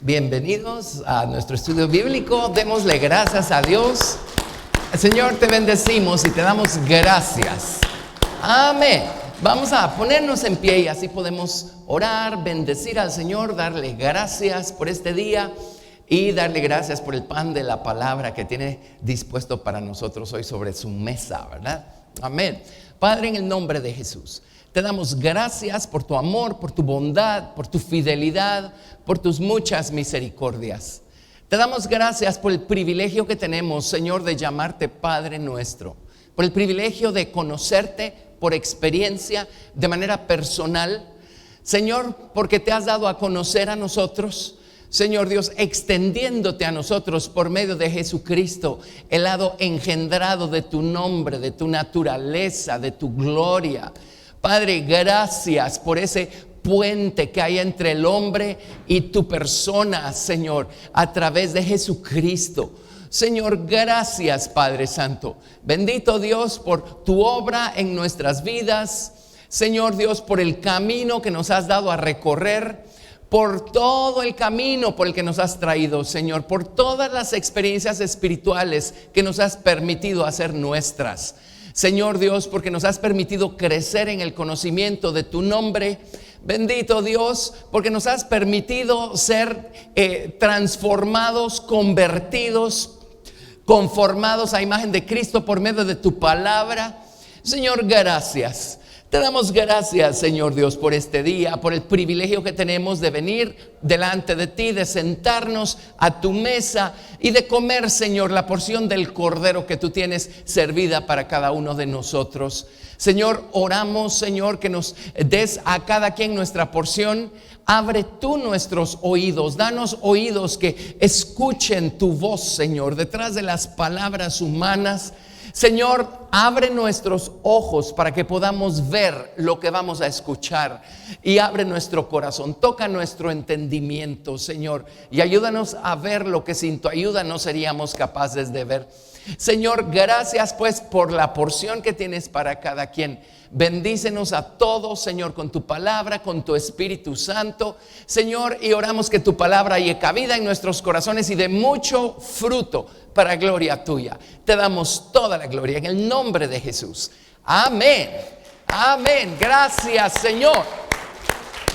Bienvenidos a nuestro estudio bíblico. Démosle gracias a Dios. Señor, te bendecimos y te damos gracias. Amén. Vamos a ponernos en pie y así podemos orar, bendecir al Señor, darle gracias por este día y darle gracias por el pan de la palabra que tiene dispuesto para nosotros hoy sobre su mesa, ¿verdad? Amén. Padre, en el nombre de Jesús, te damos gracias por tu amor, por tu bondad, por tu fidelidad, por tus muchas misericordias. Te damos gracias por el privilegio que tenemos, Señor, de llamarte Padre nuestro, por el privilegio de conocerte por experiencia, de manera personal. Señor, porque te has dado a conocer a nosotros, Señor Dios, extendiéndote a nosotros por medio de Jesucristo, el lado engendrado de tu nombre, de tu naturaleza, de tu gloria. Padre, gracias por ese puente que hay entre el hombre y tu persona, Señor, a través de Jesucristo. Señor, gracias, Padre Santo. Bendito Dios por tu obra en nuestras vidas. Señor Dios, por el camino que nos has dado a recorrer, por todo el camino por el que nos has traído, Señor, por todas las experiencias espirituales que nos has permitido hacer nuestras. Señor Dios, porque nos has permitido crecer en el conocimiento de tu nombre. Bendito Dios, porque nos has permitido ser transformados, convertidos, conformados a imagen de Cristo por medio de tu palabra. Señor, gracias. Te damos gracias, Señor Dios, por este día, por el privilegio que tenemos de venir delante de ti, de sentarnos a tu mesa y de comer, Señor, la porción del cordero que tú tienes servida para cada uno de nosotros. Señor, oramos, Señor, que nos des a cada quien nuestra porción. Abre tú nuestros oídos, danos oídos que escuchen tu voz, Señor, detrás de las palabras humanas. Señor, abre nuestros ojos para que podamos ver lo que vamos a escuchar y abre nuestro corazón, toca nuestro entendimiento, Señor, y ayúdanos a ver lo que sin tu ayuda no seríamos capaces de ver. Señor, gracias pues por la porción que tienes para cada quien. Bendícenos a todos, Señor, con tu palabra, con tu Espíritu Santo, Señor, y oramos que tu palabra haya cabida en nuestros corazones y de mucho fruto para gloria tuya. Te damos toda la gloria en el nombre de Jesús. Amén. Amén. Gracias, Señor.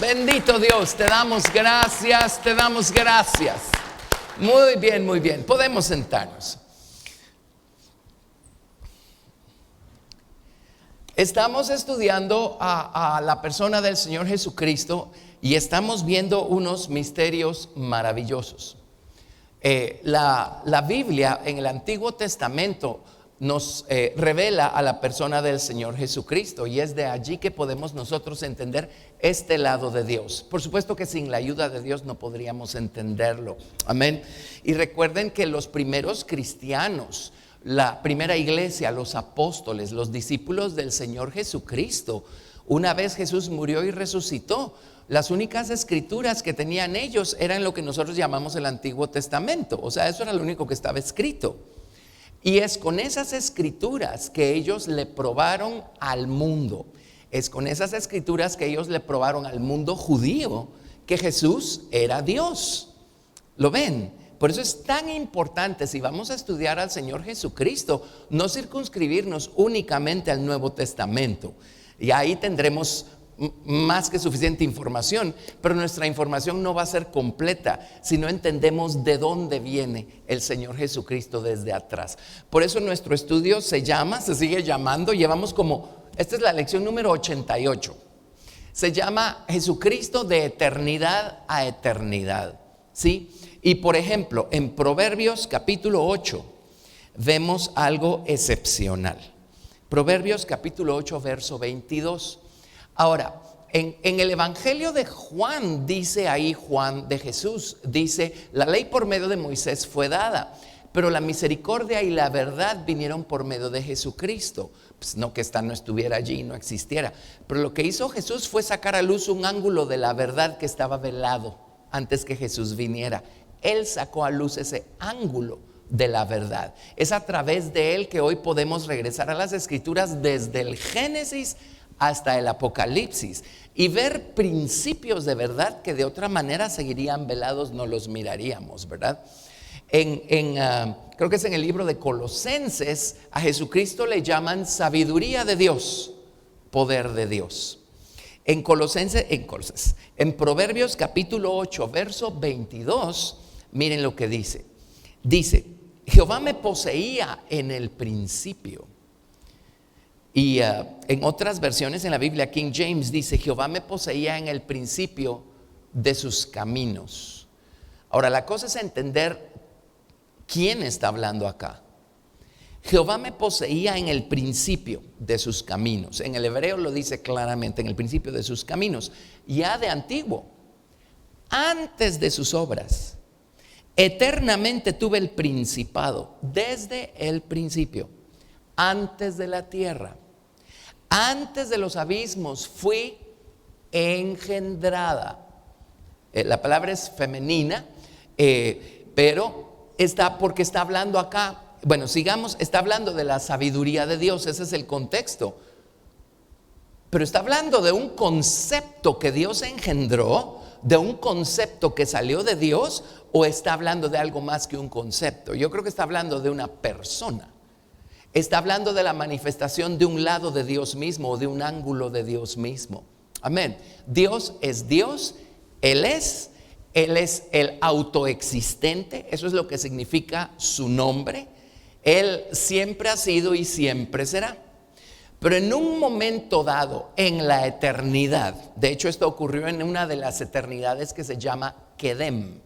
Bendito Dios, te damos gracias, te damos gracias. Muy bien, muy bien. Podemos sentarnos. Estamos estudiando a la persona del Señor Jesucristo y estamos viendo unos misterios maravillosos. La Biblia en el Antiguo Testamento nos revela a la persona del Señor Jesucristo y es de allí que podemos nosotros entender este lado de Dios. Por supuesto que sin la ayuda de Dios no podríamos entenderlo. Amén. Y recuerden que los primeros cristianos, la primera iglesia, los apóstoles, los discípulos del Señor Jesucristo, una vez Jesús murió y resucitó, las únicas escrituras que tenían ellos eran lo que nosotros llamamos el Antiguo Testamento. O sea, eso era lo único que estaba escrito. Y es con esas escrituras que ellos le probaron al mundo. Es con esas escrituras que ellos le probaron al mundo judío que Jesús era Dios. ¿Lo ven? Por eso es tan importante, si vamos a estudiar al Señor Jesucristo, no circunscribirnos únicamente al Nuevo Testamento. Y ahí tendremos más que suficiente información, pero nuestra información no va a ser completa si no entendemos de dónde viene el Señor Jesucristo desde atrás. Por eso nuestro estudio se sigue llamando, esta es la lección número 88. Se llama Jesucristo de eternidad a eternidad, ¿sí? Y por ejemplo, en Proverbios capítulo 8 vemos algo excepcional. Proverbios capítulo 8 verso 22. Ahora, en el Evangelio de Juan, dice ahí Juan de Jesús, dice: la ley por medio de Moisés fue dada, pero la misericordia y la verdad vinieron por medio de Jesucristo. Pues no que esta no estuviera allí, no existiera, pero lo que hizo Jesús fue sacar a luz un ángulo de la verdad que estaba velado antes que Jesús viniera. Él sacó a luz ese ángulo de la verdad. Es a través de él que hoy podemos regresar a las escrituras desde el Génesis hasta el Apocalipsis y ver principios de verdad que de otra manera seguirían velados, no los miraríamos, ¿verdad? Creo que es en el libro de Colosenses, a Jesucristo le llaman sabiduría de Dios, poder de Dios. En Proverbios capítulo 8, verso 22, miren lo que dice. Dice, Jehová me poseía en el principio. Y en otras versiones en la Biblia, King James dice, Jehová me poseía en el principio de sus caminos. Ahora, la cosa es entender quién está hablando acá. Jehová me poseía en el principio de sus caminos. En el hebreo lo dice claramente, en el principio de sus caminos. Ya de antiguo, antes de sus obras, eternamente tuve el principado, desde el principio, antes de la tierra, antes de los abismos, fui engendrada. La palabra es femenina, pero porque está hablando acá. Bueno, sigamos, está hablando de la sabiduría de Dios, ese es el contexto. Pero está hablando de un concepto que Dios engendró, de un concepto que salió de Dios, o está hablando de algo más que un concepto. Yo creo que está hablando de una persona. Está hablando de la manifestación de un lado de Dios mismo o de un ángulo de Dios mismo. Amén. Dios es Dios, Él es el autoexistente, eso es lo que significa su nombre. Él siempre ha sido y siempre será. Pero en un momento dado, en la eternidad, de hecho esto ocurrió en una de las eternidades que se llama Kedem.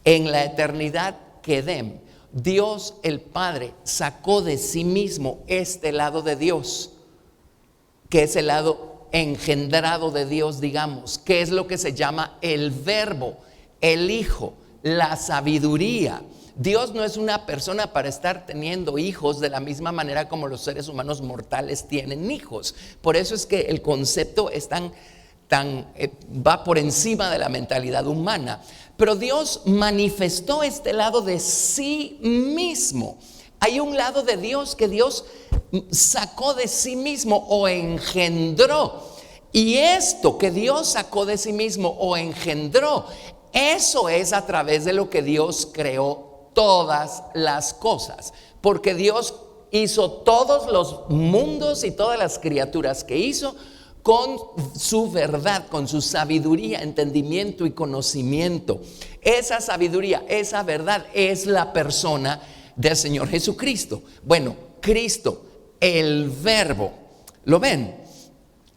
En la eternidad Kedem, Dios el Padre sacó de sí mismo este lado de Dios, que es el lado engendrado de Dios, digamos, que es lo que se llama el Verbo, el Hijo, la sabiduría. Dios no es una persona para estar teniendo hijos de la misma manera como los seres humanos mortales tienen hijos. Por eso es que el concepto es va por encima de la mentalidad humana. Pero Dios manifestó este lado de sí mismo. Hay un lado de Dios que Dios sacó de sí mismo o engendró. Y esto que Dios sacó de sí mismo o engendró, eso es a través de lo que Dios creó todas las cosas, porque Dios hizo todos los mundos y todas las criaturas que hizo con su verdad, con su sabiduría, entendimiento y conocimiento. Esa sabiduría, esa verdad es la persona del Señor Jesucristo. Bueno, Cristo, el Verbo, ¿lo ven?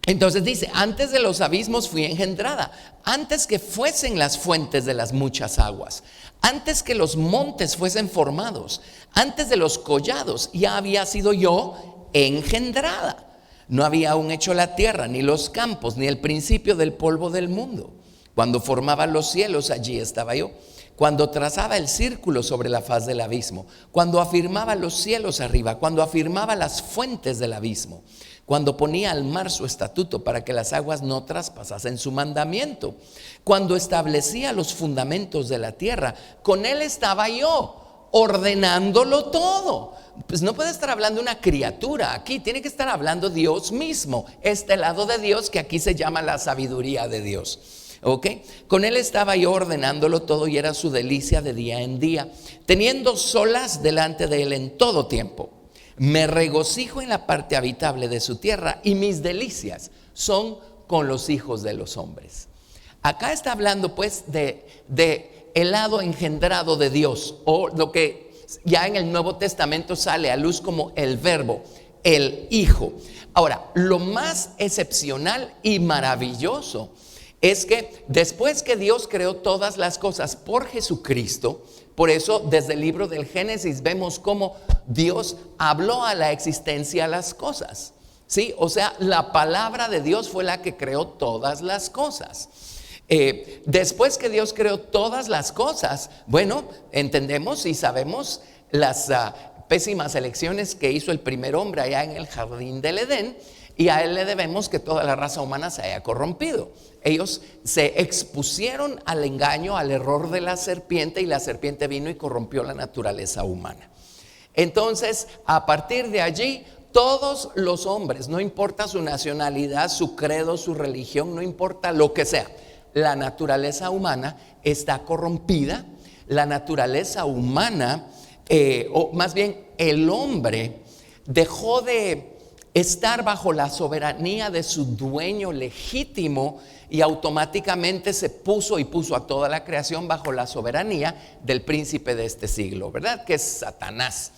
Entonces dice, antes de los abismos fui engendrada, antes que fuesen las fuentes de las muchas aguas, antes que los montes fuesen formados, antes de los collados, ya había sido yo engendrada. No había aún hecho la tierra, ni los campos, ni el principio del polvo del mundo. Cuando formaba los cielos, allí estaba yo. Cuando trazaba el círculo sobre la faz del abismo, cuando afirmaba los cielos arriba, cuando afirmaba las fuentes del abismo, cuando ponía al mar su estatuto para que las aguas no traspasasen su mandamiento, cuando establecía los fundamentos de la tierra, con él estaba yo, ordenándolo todo. Pues no puede estar hablando una criatura aquí, tiene que estar hablando Dios mismo, este lado de Dios que aquí se llama la sabiduría de Dios. ¿Ok? Con él estaba yo ordenándolo todo y era su delicia de día en día, teniendo solas delante de él en todo tiempo. Me regocijo en la parte habitable de su tierra y mis delicias son con los hijos de los hombres. Acá está hablando pues de el lado engendrado de Dios, o lo que ya en el Nuevo Testamento sale a luz como el Verbo, el Hijo. Ahora, lo más excepcional y maravilloso es que después que Dios creó todas las cosas por Jesucristo, por eso desde el libro del Génesis vemos cómo Dios habló a la existencia las cosas, ¿sí? O sea, la palabra de Dios fue la que creó todas las cosas. Después que Dios creó todas las cosas, bueno, entendemos y sabemos las pésimas elecciones que hizo el primer hombre allá en el jardín del Edén, y a él le debemos que toda la raza humana se haya corrompido. Ellos se expusieron al engaño, al error de la serpiente, y la serpiente vino y corrompió la naturaleza humana. Entonces, a partir de allí, todos los hombres, no importa su nacionalidad, su credo, su religión, no importa lo que sea, la naturaleza humana está corrompida. La naturaleza humana, o más bien el hombre, dejó de estar bajo la soberanía de su dueño legítimo y automáticamente se puso a toda la creación bajo la soberanía del príncipe de este siglo, ¿verdad? Que es Satanás.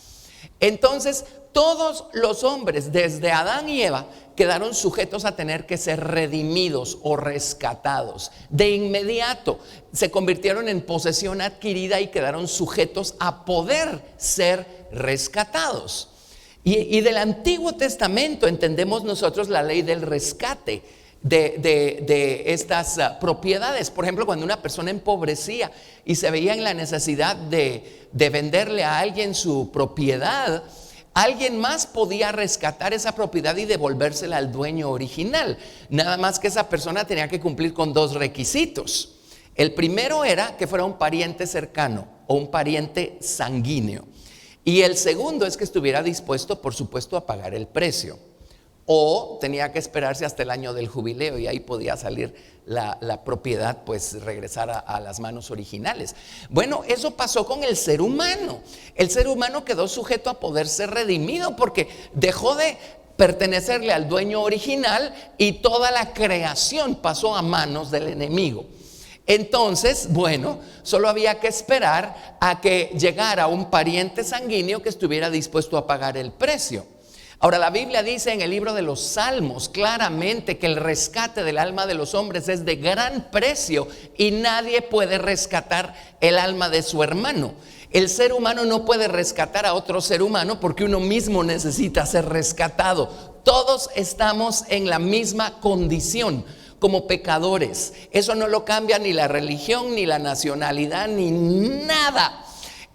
Entonces, todos los hombres, desde Adán y Eva, quedaron sujetos a tener que ser redimidos o rescatados. De inmediato se convirtieron en posesión adquirida y quedaron sujetos a poder ser rescatados. Y del Antiguo Testamento entendemos nosotros la ley del rescate de estas propiedades. Por ejemplo, cuando una persona empobrecía y se veía en la necesidad de venderle a alguien su propiedad, alguien más podía rescatar esa propiedad y devolvérsela al dueño original. Nada más que esa persona tenía que cumplir con dos requisitos. El primero era que fuera un pariente cercano o un pariente sanguíneo. Y el segundo es que estuviera dispuesto, por supuesto, a pagar el precio. O tenía que esperarse hasta el año del jubileo y ahí podía salir la propiedad, pues regresar a las manos originales. Bueno, eso pasó con el ser humano. El ser humano quedó sujeto a poder ser redimido porque dejó de pertenecerle al dueño original y toda la creación pasó a manos del enemigo. Entonces, bueno, solo había que esperar a que llegara un pariente sanguíneo que estuviera dispuesto a pagar el precio. Ahora, la Biblia dice en el libro de los Salmos claramente que el rescate del alma de los hombres es de gran precio y nadie puede rescatar el alma de su hermano. El ser humano no puede rescatar a otro ser humano porque uno mismo necesita ser rescatado. Todos estamos en la misma condición como pecadores. Eso no lo cambia ni la religión, ni la nacionalidad, ni nada.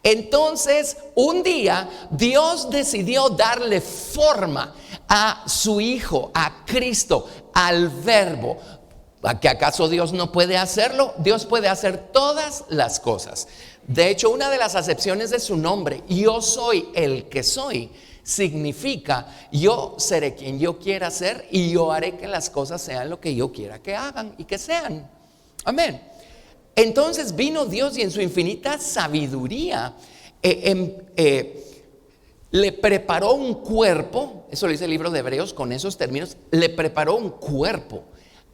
Entonces, un día Dios decidió darle forma a su Hijo, a Cristo, al Verbo. ¿Que acaso Dios no puede hacerlo? Dios puede hacer todas las cosas. De hecho, una de las acepciones de su nombre, yo soy el que soy, significa yo seré quien yo quiera ser y yo haré que las cosas sean lo que yo quiera que hagan y que sean. Amén. Entonces vino Dios y en su infinita sabiduría le preparó un cuerpo, eso lo dice el libro de Hebreos con esos términos, le preparó un cuerpo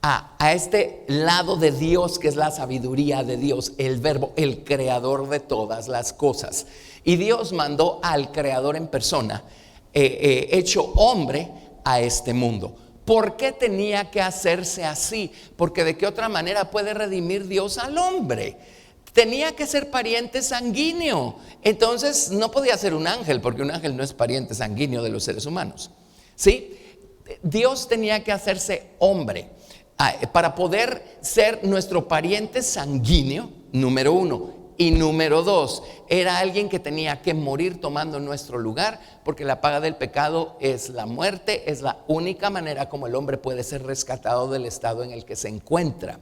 a este lado de Dios que es la sabiduría de Dios, el Verbo, el creador de todas las cosas. Y Dios mandó al creador en persona, hecho hombre, a este mundo. ¿Por qué tenía que hacerse así? Porque de qué otra manera puede redimir Dios al hombre. Tenía que ser pariente sanguíneo. Entonces no podía ser un ángel, porque un ángel no es pariente sanguíneo de los seres humanos. ¿Sí? Dios tenía que hacerse hombre para poder ser nuestro pariente sanguíneo, número uno. Y número dos, era alguien que tenía que morir tomando nuestro lugar, porque la paga del pecado es la muerte, es la única manera como el hombre puede ser rescatado del estado en el que se encuentra.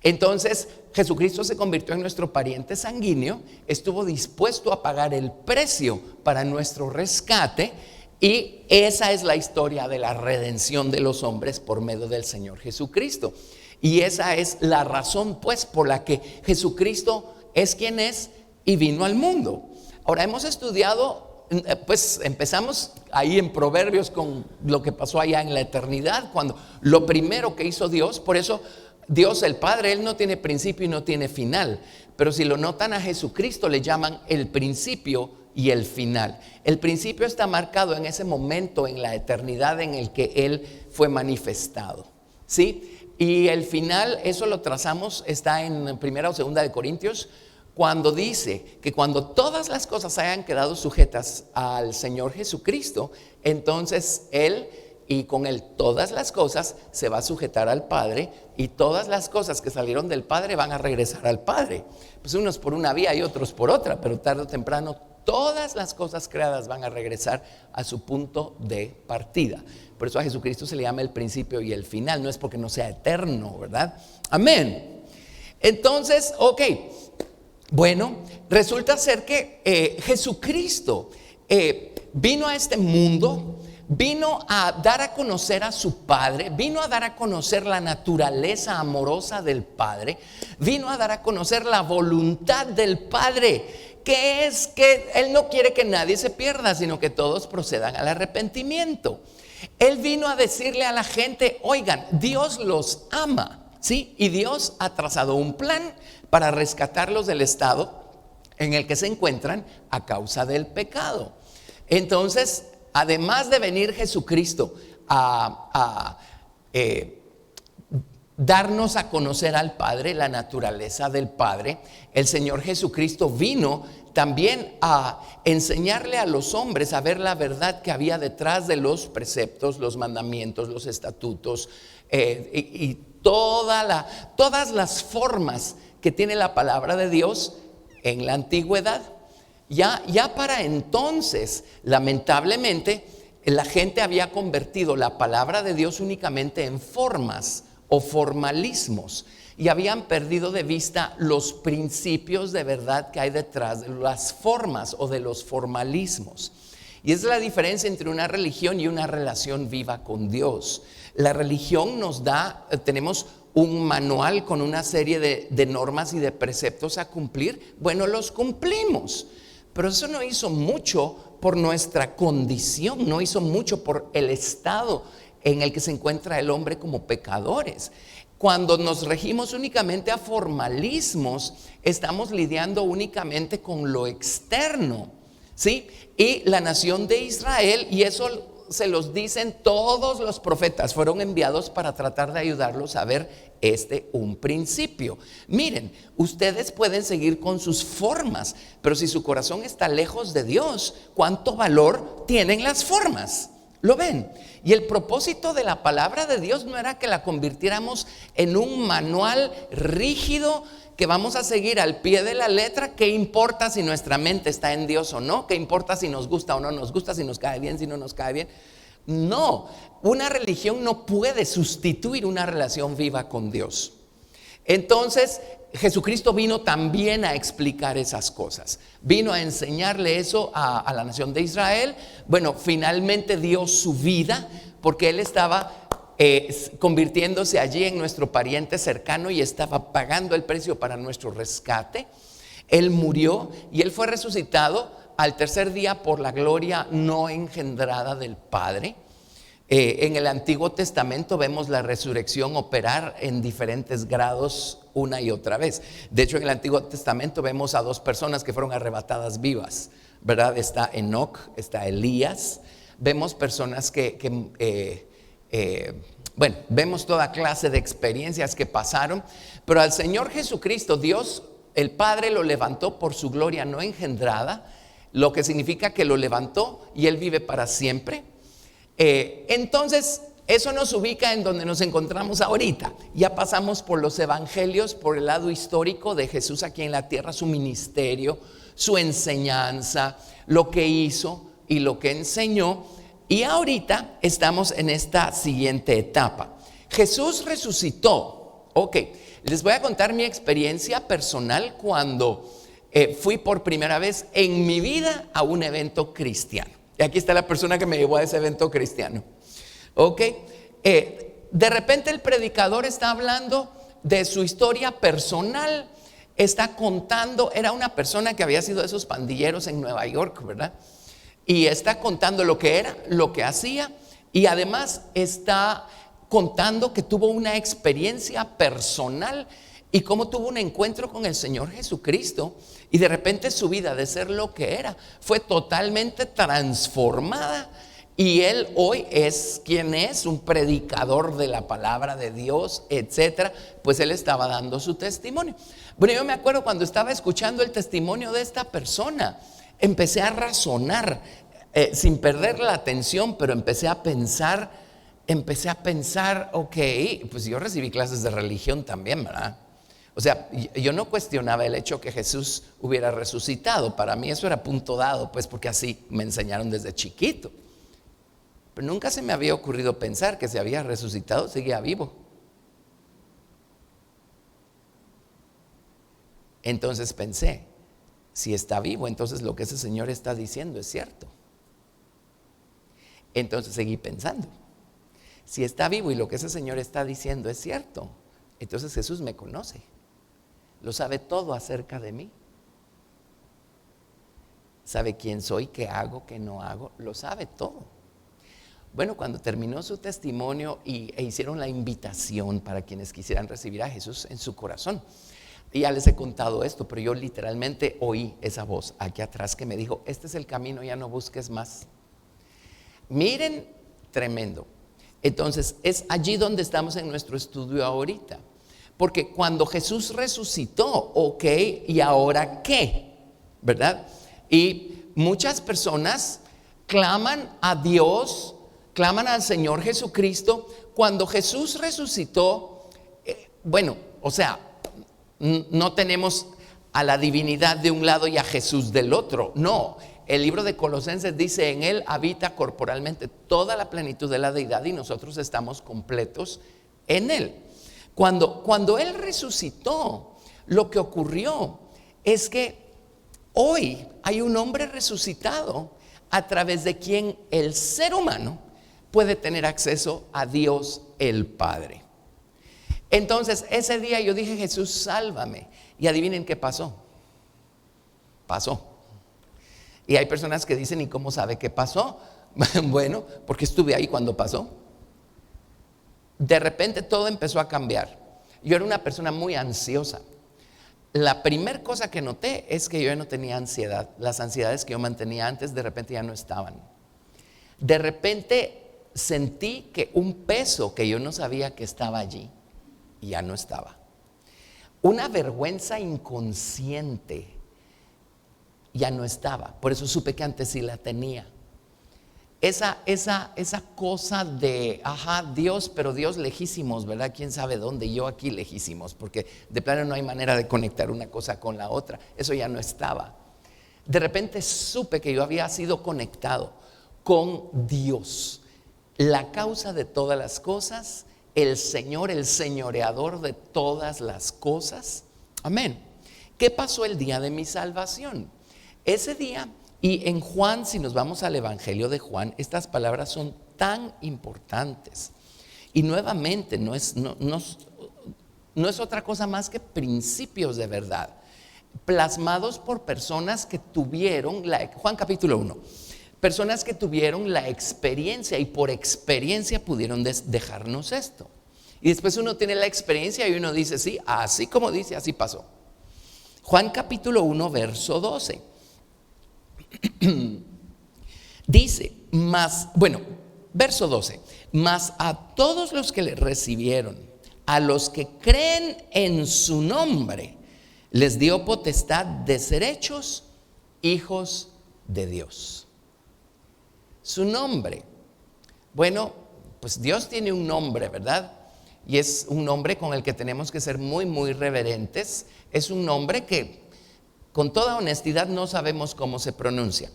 Entonces, Jesucristo se convirtió en nuestro pariente sanguíneo, estuvo dispuesto a pagar el precio para nuestro rescate, y esa es la historia de la redención de los hombres por medio del Señor Jesucristo. Y esa es la razón, pues, por la que Jesucristo es quien es y vino al mundo. Ahora hemos estudiado, pues empezamos ahí en Proverbios con lo que pasó allá en la eternidad, cuando lo primero que hizo Dios, por eso Dios el Padre, Él no tiene principio y no tiene final, pero si lo notan a Jesucristo le llaman el principio y el final. El principio está marcado en ese momento en la eternidad en el que Él fue manifestado, ¿sí? Y el final, eso lo trazamos, está en primera o segunda de Corintios, cuando dice que cuando todas las cosas hayan quedado sujetas al Señor Jesucristo, entonces Él y con Él todas las cosas se va a sujetar al Padre, y todas las cosas que salieron del Padre van a regresar al Padre. Pues unos por una vía y otros por otra, pero tarde o temprano todas las cosas creadas van a regresar a su punto de partida. Por eso a Jesucristo se le llama el principio y el final, no es porque no sea eterno, ¿verdad? Amén. Entonces, ok, bueno, resulta ser que Jesucristo vino a este mundo vino a dar a conocer a su Padre, vino a dar a conocer la naturaleza amorosa del Padre, vino a dar a conocer la voluntad del Padre, que es que Él no quiere que nadie se pierda, sino que todos procedan al arrepentimiento. Él vino a decirle a la gente: oigan, Dios los ama, ¿sí? Y Dios ha trazado un plan para rescatarlos del estado en el que se encuentran a causa del pecado. Entonces, además de venir Jesucristo a darnos a conocer al Padre, la naturaleza del Padre, el Señor Jesucristo vino también a enseñarle a los hombres a ver la verdad que había detrás de los preceptos, los mandamientos, los estatutos y todas las formas que tiene la palabra de Dios en la antigüedad. Ya para entonces, lamentablemente, la gente había convertido la palabra de Dios únicamente en formas o formalismos, y habían perdido de vista los principios de verdad que hay detrás de las formas o de los formalismos. Y es la diferencia entre una religión y una relación viva con Dios. La religión nos da, tenemos un manual con una serie de normas y de preceptos a cumplir. Bueno, los cumplimos, pero eso no hizo mucho por nuestra condición, no hizo mucho por el estado en el que se encuentra el hombre como pecadores. Cuando nos regimos únicamente a formalismos, estamos lidiando únicamente con lo externo, ¿sí? Y la nación de Israel, y eso se los dicen todos los profetas, fueron enviados para tratar de ayudarlos a ver un principio. Miren, ustedes pueden seguir con sus formas, pero si su corazón está lejos de Dios, ¿cuánto valor tienen las formas? ¿Lo ven? Y el propósito de la palabra de Dios no era que la convirtiéramos en un manual rígido que vamos a seguir al pie de la letra. ¿Qué importa si nuestra mente está en Dios o no? ¿Qué importa si nos gusta o no nos gusta? Si nos cae bien, si no nos cae bien. No, una religión no puede sustituir una relación viva con Dios. Entonces, Jesucristo vino también a explicar esas cosas. Vino a enseñarle eso a la nación de Israel. Bueno, finalmente dio su vida porque Él estaba convirtiéndose allí en nuestro pariente cercano y estaba pagando el precio para nuestro rescate. Él murió y Él fue resucitado al tercer día por la gloria no engendrada del Padre. En el Antiguo Testamento vemos la resurrección operar en diferentes grados una y otra vez. De hecho, en el Antiguo Testamento vemos a dos personas que fueron arrebatadas vivas, ¿verdad? Está Enoc, está Elías. Vemos personas bueno, vemos toda clase de experiencias que pasaron, pero al Señor Jesucristo, Dios, el Padre, lo levantó por su gloria no engendrada, lo que significa que lo levantó y Él vive para siempre. Entonces, eso nos ubica en donde nos encontramos ahorita. Ya pasamos por los evangelios, por el lado histórico de Jesús aquí en la tierra, su ministerio, su enseñanza, lo que hizo y lo que enseñó. Y ahorita estamos en esta siguiente etapa. Jesús resucitó. Ok, les voy a contar mi experiencia personal cuando fui por primera vez en mi vida a un evento cristiano. Y aquí está la persona que me llevó a ese evento cristiano. Ok, de repente el predicador está hablando de su historia personal. Está contando, era una persona que había sido de esos pandilleros en Nueva York, ¿verdad? Y está contando lo que era, lo que hacía, y además está contando que tuvo una experiencia personal y cómo tuvo un encuentro con el Señor Jesucristo, y de repente su vida, de ser lo que era, fue totalmente transformada. Y él hoy es quien es, un predicador de la palabra de Dios, etcétera. Pues él estaba dando su testimonio. Bueno, yo me acuerdo cuando estaba escuchando el testimonio de esta persona, empecé a razonar sin perder la atención, pero empecé a pensar, ok, pues yo recibí clases de religión también, ¿verdad? O sea, yo no cuestionaba el hecho que Jesús hubiera resucitado. Para mí eso era punto dado, pues porque así me enseñaron desde chiquito. Pero nunca se me había ocurrido pensar que si había resucitado, seguía vivo. Entonces pensé, si está vivo, entonces lo que ese Señor está diciendo es cierto. Entonces seguí pensando, si está vivo y lo que ese señor está diciendo es cierto, entonces Jesús me conoce, lo sabe todo acerca de mí. Sabe quién soy, qué hago, qué no hago, lo sabe todo. Bueno, cuando terminó su testimonio e hicieron la invitación para quienes quisieran recibir a Jesús en su corazón, y ya les he contado esto, pero yo literalmente oí esa voz aquí atrás que me dijo, este es el camino, ya no busques más. Miren, tremendo. Entonces es allí donde estamos en nuestro estudio ahorita, porque cuando Jesús resucitó, ok, ¿y ahora qué? ¿Verdad? Y muchas personas claman a Dios, claman al Señor Jesucristo. Cuando Jesús resucitó, bueno, o sea, no tenemos a la divinidad de un lado y a Jesús del otro. No, el libro de Colosenses dice, en Él habita corporalmente toda la plenitud de la deidad y nosotros estamos completos en Él. Cuando Él resucitó, lo que ocurrió es que hoy hay un hombre resucitado a través de quien el ser humano puede tener acceso a Dios el Padre. Entonces ese día yo dije, Jesús, sálvame. Y adivinen qué pasó. Pasó. Y hay personas que dicen, ¿y cómo sabe qué pasó? Bueno, porque estuve ahí cuando pasó. De repente todo empezó a cambiar. Yo era una persona muy ansiosa. La primera cosa que noté es que yo ya no tenía ansiedad. Las ansiedades que yo mantenía antes de repente ya no estaban. De repente sentí que un peso que yo no sabía que estaba allí ya no estaba. Una vergüenza inconsciente ya no estaba. Por eso supe que antes sí la tenía. Esa cosa de, Dios, pero Dios lejísimos, ¿verdad? ¿Quién sabe dónde? Yo aquí lejísimos, porque de plano no hay manera de conectar una cosa con la otra. Eso ya no estaba. De repente supe que yo había sido conectado con Dios, la causa de todas las cosas, el Señor, el señoreador de todas las cosas. Amén. ¿Qué pasó el día de mi salvación? Ese día, y en Juan, si nos vamos al Evangelio de Juan, estas palabras son tan importantes. Y nuevamente no es otra cosa más que principios de verdad, plasmados por personas que tuvieron, Juan capítulo 1, personas que tuvieron la experiencia y por experiencia pudieron dejarnos esto. Y después uno tiene la experiencia y uno dice, sí, así como dice, así pasó. Juan capítulo 1, verso 12. Dice, verso 12, mas a todos los que le recibieron, a los que creen en su nombre, les dio potestad de ser hechos hijos de Dios. Su nombre, bueno, pues Dios tiene un nombre, ¿verdad? Y es un nombre con el que tenemos que ser muy, muy reverentes. Es un nombre que, con toda honestidad, no sabemos cómo se pronuncia.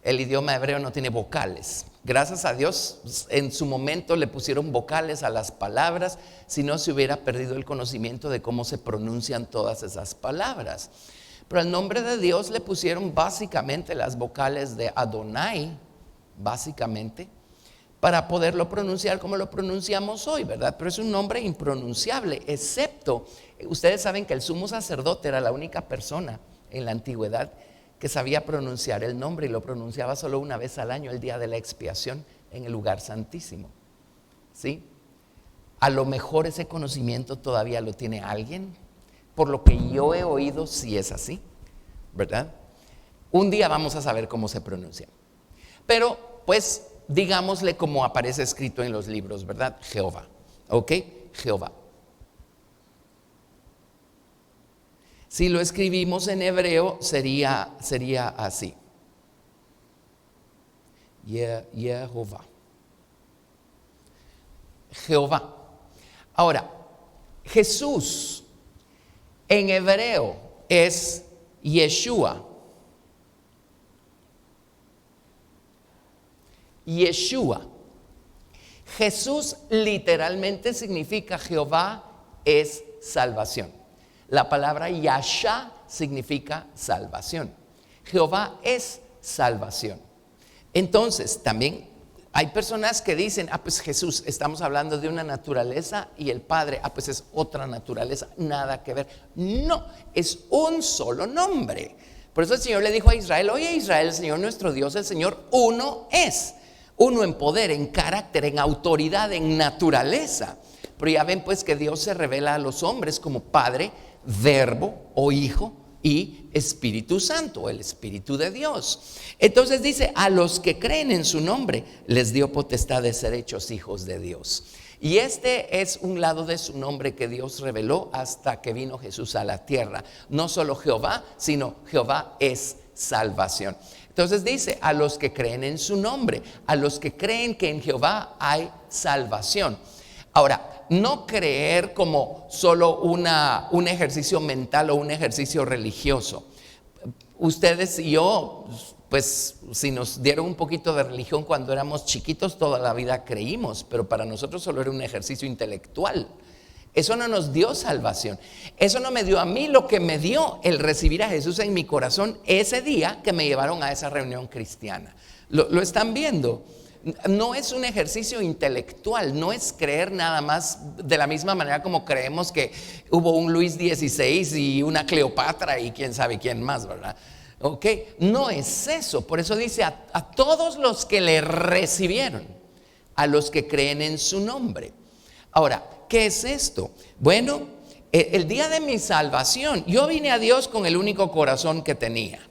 El idioma hebreo no tiene vocales. Gracias a Dios, en su momento le pusieron vocales a las palabras, si no se hubiera perdido el conocimiento de cómo se pronuncian todas esas palabras. Pero al nombre de Dios le pusieron básicamente las vocales de Adonai, básicamente, para poderlo pronunciar como lo pronunciamos hoy, ¿verdad? Pero es un nombre impronunciable, excepto, ustedes saben que el sumo sacerdote era la única persona en la antigüedad que sabía pronunciar el nombre y lo pronunciaba solo una vez al año, el día de la expiación, en el lugar santísimo. ¿Sí? A lo mejor ese conocimiento todavía lo tiene alguien, por lo que yo he oído, si es así, ¿verdad? Un día vamos a saber cómo se pronuncia. Pero, pues, digámosle como aparece escrito en los libros, ¿verdad? Jehová, ¿ok? Jehová. Si lo escribimos en hebreo sería así. Jehová. Jehová. Ahora, Jesús en hebreo es Yeshua. Yeshua. Jesús literalmente significa Jehová es salvación. La palabra Yasha significa salvación. Jehová es salvación. Entonces, también Hay personas que dicen, pues Jesús, estamos hablando de una naturaleza y el Padre, pues es otra naturaleza, nada que ver. No, es un solo nombre. Por eso el Señor le dijo a Israel, oye Israel, el Señor nuestro Dios, el Señor uno es. Uno en poder, en carácter, en autoridad, en naturaleza. Pero ya ven pues que Dios se revela a los hombres como Padre, Verbo o Hijo y Espíritu Santo, el Espíritu de Dios. Entonces dice, a los que creen en su nombre les dio potestad de ser hechos hijos de Dios. Y este es un lado de su nombre que Dios reveló hasta que vino Jesús a la tierra. No solo Jehová, sino Jehová es salvación. Entonces dice, a los que creen en su nombre, a los que creen que en Jehová hay salvación. Ahora, no creer como solo un ejercicio mental o un ejercicio religioso. Ustedes y yo, pues si nos dieron un poquito de religión cuando éramos chiquitos, toda la vida creímos, pero para nosotros solo era un ejercicio intelectual. Eso no nos dio salvación. Eso no me dio a mí lo que me dio el recibir a Jesús en mi corazón ese día que me llevaron a esa reunión cristiana. ¿Lo están viendo? No es un ejercicio intelectual, no es creer nada más de la misma manera como creemos que hubo un Luis XVI y una Cleopatra y quién sabe quién más, ¿verdad? Ok, no es eso. Por eso dice a todos los que le recibieron, a los que creen en su nombre. Ahora, ¿qué es esto? Bueno, el día de mi salvación, yo vine a Dios con el único corazón que tenía.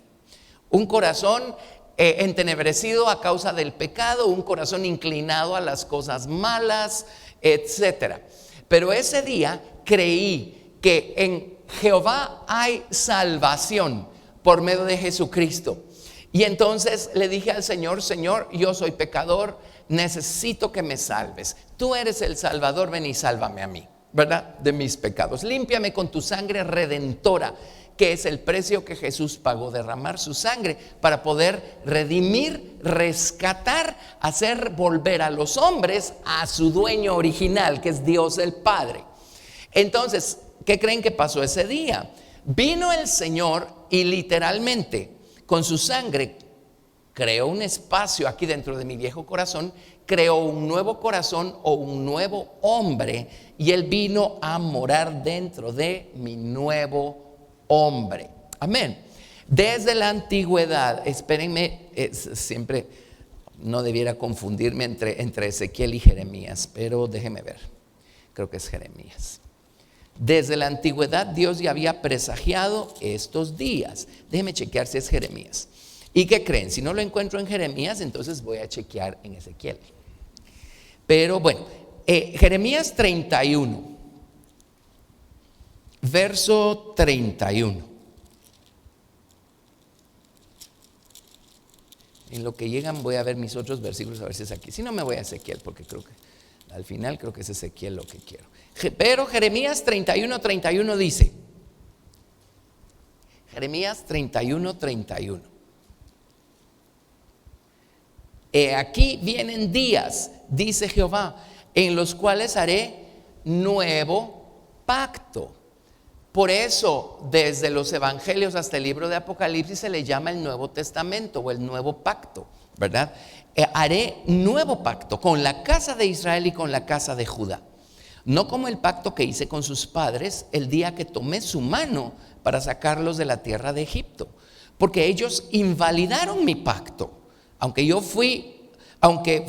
Un corazón entenebrecido a causa del pecado, un corazón inclinado a las cosas malas, etcétera. Pero ese día creí que en Jehová hay salvación por medio de Jesucristo. Y entonces le dije al Señor, Señor, yo soy pecador, necesito que me salves. Tú eres el Salvador, ven y sálvame a mí, ¿verdad? De mis pecados. Límpiame con tu sangre redentora, que es el precio que Jesús pagó, derramar su sangre para poder redimir, rescatar, hacer volver a los hombres a su dueño original, que es Dios el Padre. Entonces, ¿qué creen que pasó ese día? Vino el Señor y literalmente con su sangre creó un espacio aquí dentro de mi viejo corazón, creó un nuevo corazón o un nuevo hombre, y Él vino a morar dentro de mi nuevo hombre. Amén. Desde la antigüedad, espérenme, siempre no debiera confundirme entre Ezequiel y Jeremías, pero déjenme ver, creo que es Jeremías. Desde la antigüedad Dios ya había presagiado estos días. Déjenme chequear si es Jeremías. ¿Y qué creen? Si no lo encuentro en Jeremías, entonces voy a chequear en Ezequiel. Pero bueno, Jeremías 31, verso 31. En lo que llegan voy a ver mis otros versículos, a ver si es aquí. Si no, me voy a Ezequiel, porque creo que al final creo que es Ezequiel lo que quiero. Pero Jeremías 31 dice, Jeremías 31. Aquí vienen días, dice Jehová, en los cuales haré nuevo pacto. Por eso, desde los evangelios hasta el libro de Apocalipsis se le llama el Nuevo Testamento o el Nuevo Pacto, ¿verdad? Haré nuevo pacto con la casa de Israel y con la casa de Judá. No como el pacto que hice con sus padres el día que tomé su mano para sacarlos de la tierra de Egipto, porque ellos invalidaron mi pacto, aunque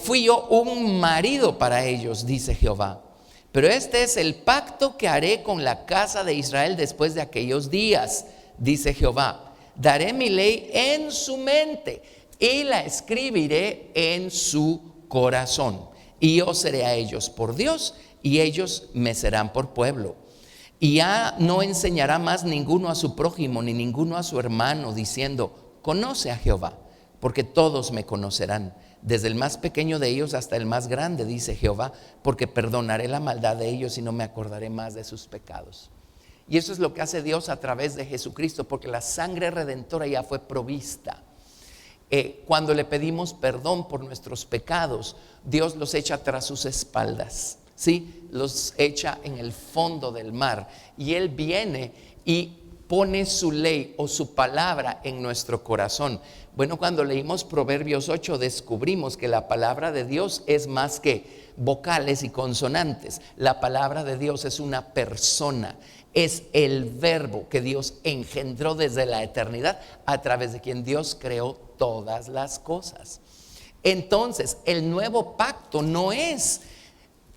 fui yo un marido para ellos, dice Jehová. Pero este es el pacto que haré con la casa de Israel después de aquellos días, dice Jehová. Daré mi ley en su mente y la escribiré en su corazón. Y yo seré a ellos por Dios y ellos me serán por pueblo. Y ya no enseñará más ninguno a su prójimo ni ninguno a su hermano diciendo, conoce a Jehová, porque todos me conocerán, desde el más pequeño de ellos hasta el más grande, dice Jehová, porque perdonaré la maldad de ellos y no me acordaré más de sus pecados. Y eso es lo que hace Dios a través de Jesucristo, porque la sangre redentora ya fue provista. Cuando le pedimos perdón por nuestros pecados, Dios los echa tras sus espaldas, ¿sí? Los echa en el fondo del mar, y Él viene y pone su ley o su palabra en nuestro corazón. Bueno, cuando leímos Proverbios 8 descubrimos que la palabra de Dios es más que vocales y consonantes. La palabra de Dios es una persona, es el verbo que Dios engendró desde la eternidad, a través de quien Dios creó todas las cosas. Entonces, el nuevo pacto no es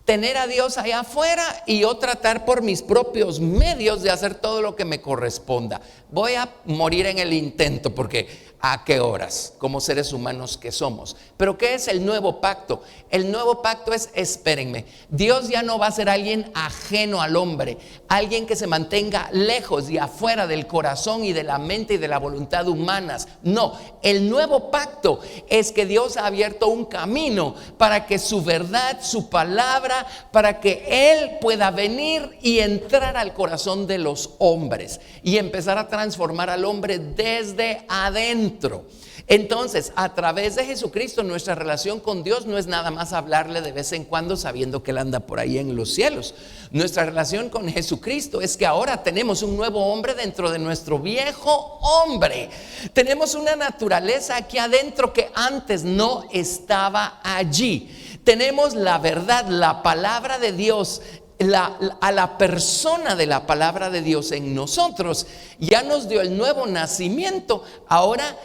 tener a Dios allá afuera y yo tratar por mis propios medios de hacer todo lo que me corresponda. Voy a morir en el intento, porque ¿a qué horas? Como seres humanos que somos. Pero ¿qué es el nuevo pacto? El nuevo pacto es, espérenme, Dios ya no va a ser alguien ajeno al hombre, alguien que se mantenga lejos y afuera del corazón y de la mente y de la voluntad humanas. No, el nuevo pacto es que Dios ha abierto un camino para que su verdad, su palabra, para que Él pueda venir y entrar al corazón de los hombres y empezar a transformar al hombre desde adentro. Entonces, a través de Jesucristo, nuestra relación con Dios no es nada más hablarle de vez en cuando sabiendo que Él anda por ahí en los cielos. Nuestra relación con Jesucristo es que ahora tenemos un nuevo hombre dentro de nuestro viejo hombre. Tenemos una naturaleza aquí adentro que antes no estaba allí. Tenemos la verdad, la palabra de Dios, a la persona de la palabra de Dios en nosotros. Ya nos dio el nuevo nacimiento. Ahora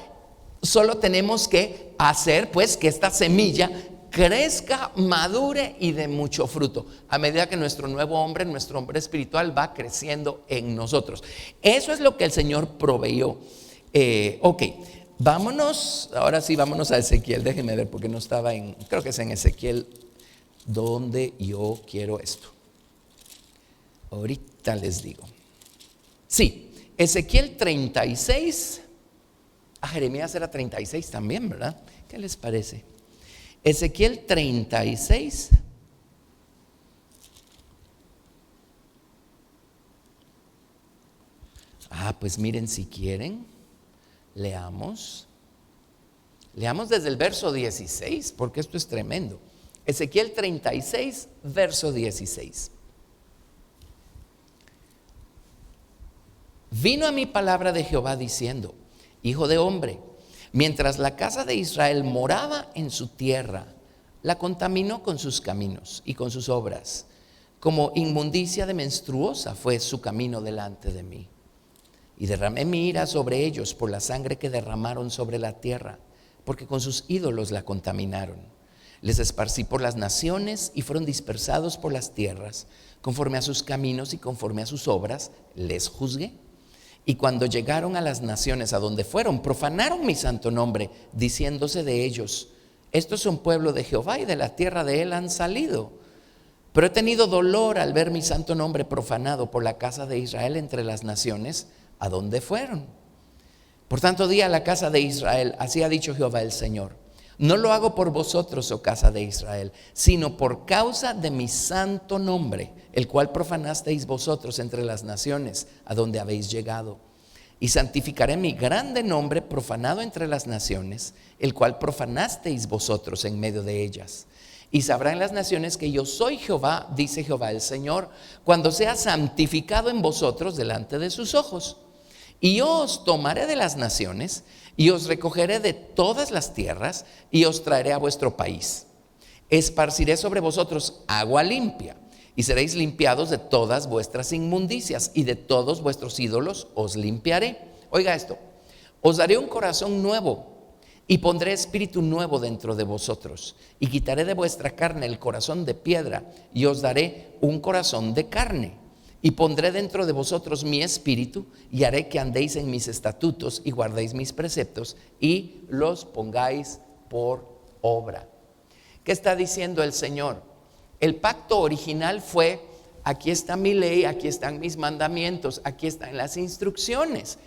solo tenemos que hacer pues que esta semilla crezca, madure y dé mucho fruto a medida que nuestro nuevo hombre, nuestro hombre espiritual va creciendo en nosotros. Eso es lo que el Señor proveyó. Ok, vámonos, ahora sí vámonos a Ezequiel. Déjenme ver porque no estaba creo que es en Ezequiel donde yo quiero esto. Ahorita les digo. Sí, Ezequiel 36. A Jeremías era 36 también, ¿verdad? ¿Qué les parece? Ezequiel 36. Pues miren, si quieren, leamos desde el verso 16, porque esto es tremendo. Ezequiel 36, verso 16. Vino a mí palabra de Jehová diciendo: Hijo de hombre, mientras la casa de Israel moraba en su tierra, la contaminó con sus caminos y con sus obras. Como inmundicia de menstruosa fue su camino delante de mí. Y derramé mi ira sobre ellos por la sangre que derramaron sobre la tierra, porque con sus ídolos la contaminaron. Les esparcí por las naciones y fueron dispersados por las tierras. Conforme a sus caminos y conforme a sus obras, les juzgué. Y cuando llegaron a las naciones a donde fueron, profanaron mi santo nombre, diciéndose de ellos: estos son pueblo de Jehová y de la tierra de él han salido. Pero he tenido dolor al ver mi santo nombre profanado por la casa de Israel entre las naciones a donde fueron. Por tanto, di a la casa de Israel: así ha dicho Jehová el Señor: no lo hago por vosotros, oh casa de Israel, sino por causa de mi santo nombre, el cual profanasteis vosotros entre las naciones a donde habéis llegado. Y santificaré mi grande nombre profanado entre las naciones, el cual profanasteis vosotros en medio de ellas. Y sabrán las naciones que yo soy Jehová, dice Jehová el Señor, cuando sea santificado en vosotros delante de sus ojos. Y yo os tomaré de las naciones y os recogeré de todas las tierras y os traeré a vuestro país. Esparciré sobre vosotros agua limpia y seréis limpiados de todas vuestras inmundicias y de todos vuestros ídolos os limpiaré. Oiga esto: os daré un corazón nuevo y pondré espíritu nuevo dentro de vosotros y quitaré de vuestra carne el corazón de piedra y os daré un corazón de carne. Y pondré dentro de vosotros mi espíritu y haré que andéis en mis estatutos y guardéis mis preceptos y los pongáis por obra. ¿Qué está diciendo el Señor? El pacto original fue: aquí está mi ley, aquí están mis mandamientos, aquí están las instrucciones.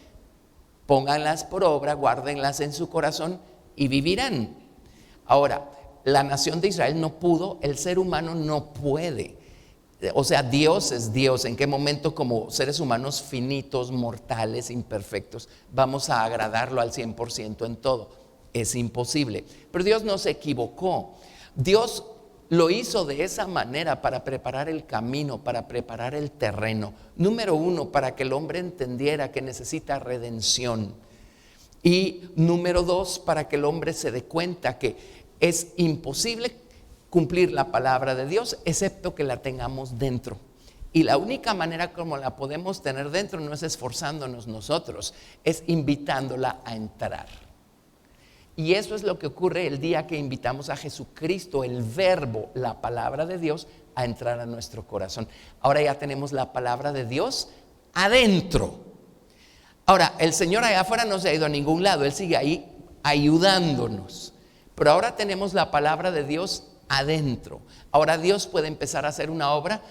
Pónganlas por obra, guárdenlas en su corazón y vivirán. Ahora, la nación de Israel no pudo, el ser humano no puede. O sea, Dios es Dios. ¿En qué momento como seres humanos finitos, mortales, imperfectos, vamos a agradarlo al 100% en todo? Es imposible. Pero Dios no se equivocó. Dios lo hizo de esa manera para preparar el camino, para preparar el terreno. Número uno, para que el hombre entendiera que necesita redención. Y número dos, para que el hombre se dé cuenta que es imposible cumplir la palabra de Dios excepto que la tengamos dentro. Y la única manera como la podemos tener dentro no es esforzándonos nosotros, es invitándola a entrar. Y eso es lo que ocurre el día que invitamos a Jesucristo, el verbo, la palabra de Dios, a entrar a nuestro corazón. Ahora ya tenemos la palabra de Dios adentro. Ahora, el Señor allá afuera no se ha ido a ningún lado, Él sigue ahí ayudándonos. Pero ahora tenemos la palabra de Dios adentro. Ahora Dios puede empezar a hacer una obra.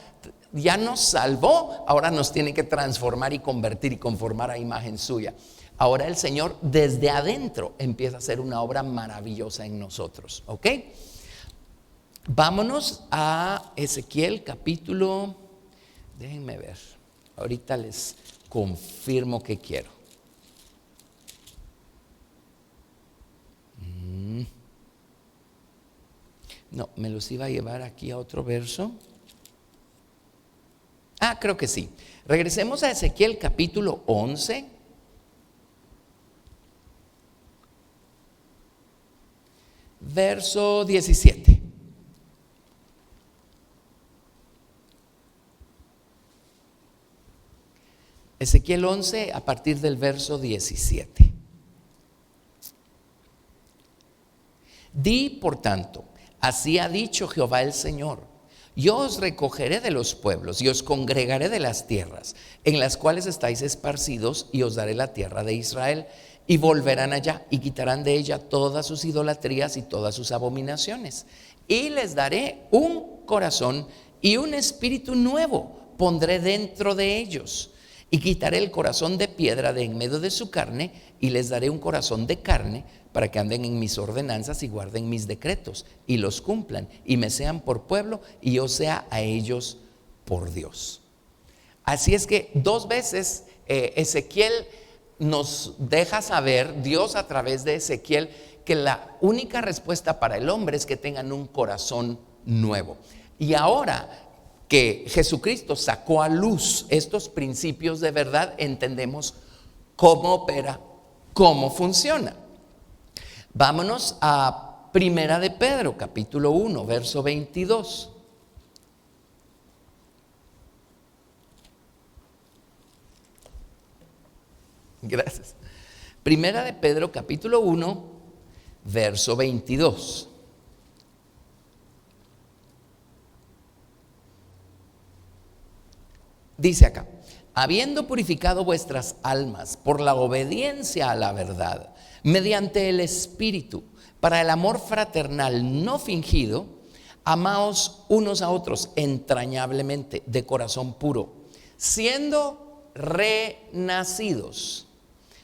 Ya nos salvó, ahora nos tiene que transformar y convertir y conformar a imagen suya. Ahora el Señor desde adentro empieza a hacer una obra maravillosa en nosotros, ¿ok? Vámonos a Ezequiel capítulo, déjenme ver, ahorita les confirmo que quiero. No, me los iba a llevar aquí a otro verso. Creo que sí. Regresemos a Ezequiel capítulo 11. Verso 17. Ezequiel 11 a partir del verso 17. Di, por tanto, así ha dicho Jehová el Señor: yo os recogeré de los pueblos y os congregaré de las tierras en las cuales estáis esparcidos, y os daré la tierra de Israel. Y volverán allá y quitarán de ella todas sus idolatrías y todas sus abominaciones. Y les daré un corazón y un espíritu nuevo pondré dentro de ellos. Y quitaré el corazón de piedra de en medio de su carne, y les daré un corazón de carne, para que anden en mis ordenanzas y guarden mis decretos y los cumplan, y me sean por pueblo y yo sea a ellos por Dios. Así es que dos veces Ezequiel nos deja saber, Dios a través de Ezequiel, que la única respuesta para el hombre es que tengan un corazón nuevo. Y ahora que Jesucristo sacó a luz estos principios de verdad, entendemos cómo opera, cómo funciona. Vámonos a Primera de Pedro, capítulo 1, verso 22. Gracias. Primera de Pedro, capítulo 1, verso 22. Dice acá: habiendo purificado vuestras almas por la obediencia a la verdad, mediante el Espíritu, para el amor fraternal no fingido, amaos unos a otros entrañablemente, de corazón puro, siendo renacidos,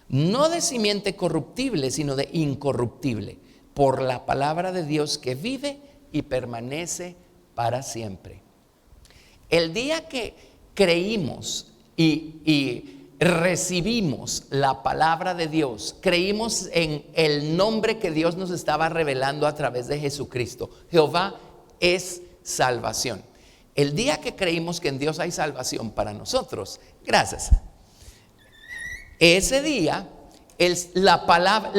no de simiente corruptible, sino de incorruptible, por la palabra de Dios que vive y permanece para siempre. El día que creímos y recibimos la palabra de Dios, creímos en el nombre que Dios nos estaba revelando a través de Jesucristo. Jehová es salvación. El día que creímos que en Dios hay salvación para nosotros, gracias, ese día la palabra,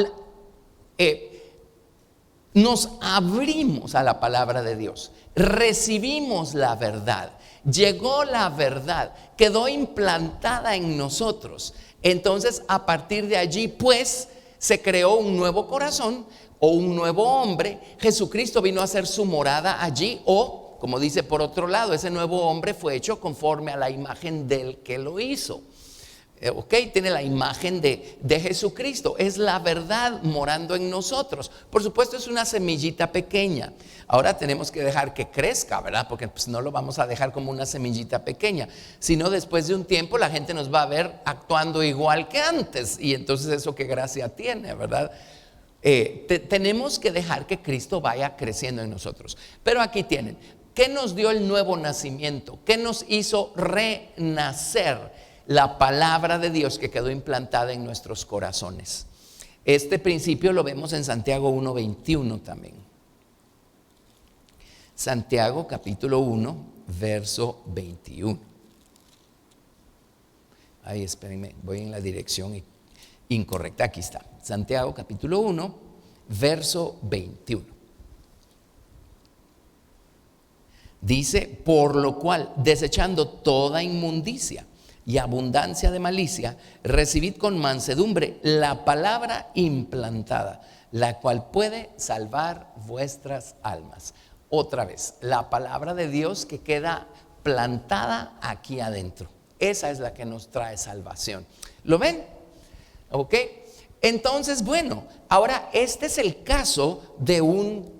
nos abrimos a la palabra de Dios, recibimos la verdad. Llegó la verdad, quedó implantada en nosotros. Entonces, a partir de allí, pues, se creó un nuevo corazón o un nuevo hombre. Jesucristo vino a hacer su morada allí, o, como dice por otro lado, ese nuevo hombre fue hecho conforme a la imagen del que lo hizo. Tiene la imagen de Jesucristo. Es la verdad morando en nosotros. Por supuesto, es una semillita pequeña. Ahora tenemos que dejar que crezca, ¿verdad? Porque pues no lo vamos a dejar como una semillita pequeña, sino después de un tiempo la gente nos va a ver actuando igual que antes, y entonces eso qué gracia tiene, ¿verdad? Tenemos que dejar que Cristo vaya creciendo en nosotros. Pero aquí tienen, ¿qué nos dio el nuevo nacimiento? ¿Qué nos hizo renacer? La palabra de Dios que quedó implantada en nuestros corazones. Este principio lo vemos en Santiago 1:21 también. Santiago capítulo 1, verso 21. Ay, espérenme, voy en la dirección incorrecta. Aquí está. Santiago capítulo 1, verso 21. Dice: por lo cual, desechando toda inmundicia y abundancia de malicia, recibid con mansedumbre la palabra implantada, la cual puede salvar vuestras almas. Otra vez, la palabra de Dios que queda plantada aquí adentro. Esa es la que nos trae salvación. ¿Lo ven? ¿Ok? Entonces, bueno, ahora este es el caso de un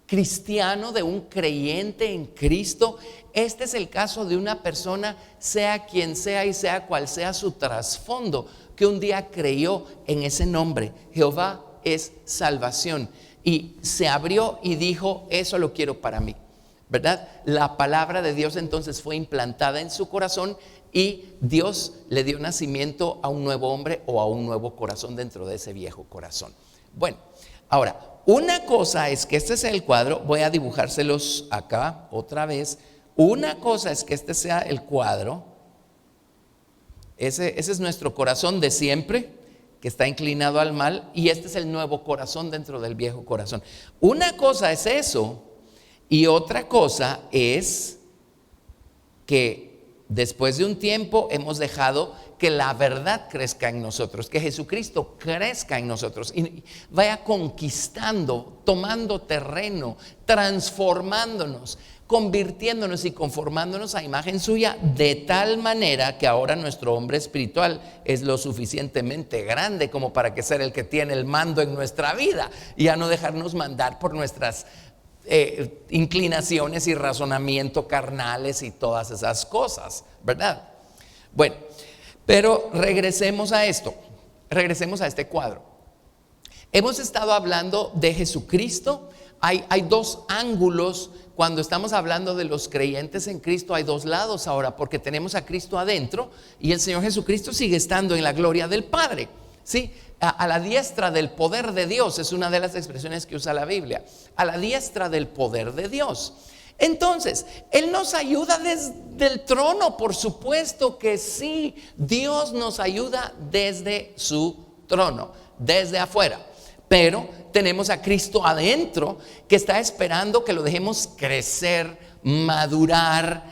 cristiano, de un creyente en Cristo. Este es el caso de una persona, sea quien sea y sea cual sea su trasfondo, que un día creyó en ese nombre. Jehová es salvación. Y se abrió y dijo: eso lo quiero para mí, ¿verdad? La palabra de Dios entonces fue implantada en su corazón y Dios le dio nacimiento a un nuevo hombre o a un nuevo corazón dentro de ese viejo corazón. Bueno, ahora, una cosa es que este sea el cuadro. Voy a dibujárselos acá otra vez. Una cosa es que este sea el cuadro. Ese es nuestro corazón de siempre, que está inclinado al mal, y este es el nuevo corazón dentro del viejo corazón. Una cosa es eso, y otra cosa es que después de un tiempo hemos dejado que la verdad crezca en nosotros, que Jesucristo crezca en nosotros y vaya conquistando, tomando terreno, transformándonos, convirtiéndonos y conformándonos a imagen suya, de tal manera que ahora nuestro hombre espiritual es lo suficientemente grande como para que sea el que tiene el mando en nuestra vida y a no dejarnos mandar por nuestras inclinaciones y razonamiento carnales y todas esas cosas, ¿verdad? Bueno, pero regresemos a esto, regresemos a este cuadro. Hemos estado hablando de Jesucristo. Hay dos ángulos cuando estamos hablando de los creyentes en Cristo. Hay dos lados ahora, porque tenemos a Cristo adentro y el Señor Jesucristo sigue estando en la gloria del Padre, ¿sí? A la diestra del poder de Dios, es una de las expresiones que usa la Biblia. A la diestra del poder de Dios. Entonces, Él nos ayuda desde el trono, por supuesto que sí. Dios nos ayuda desde su trono, desde afuera. Pero tenemos a Cristo adentro que está esperando que lo dejemos crecer, madurar,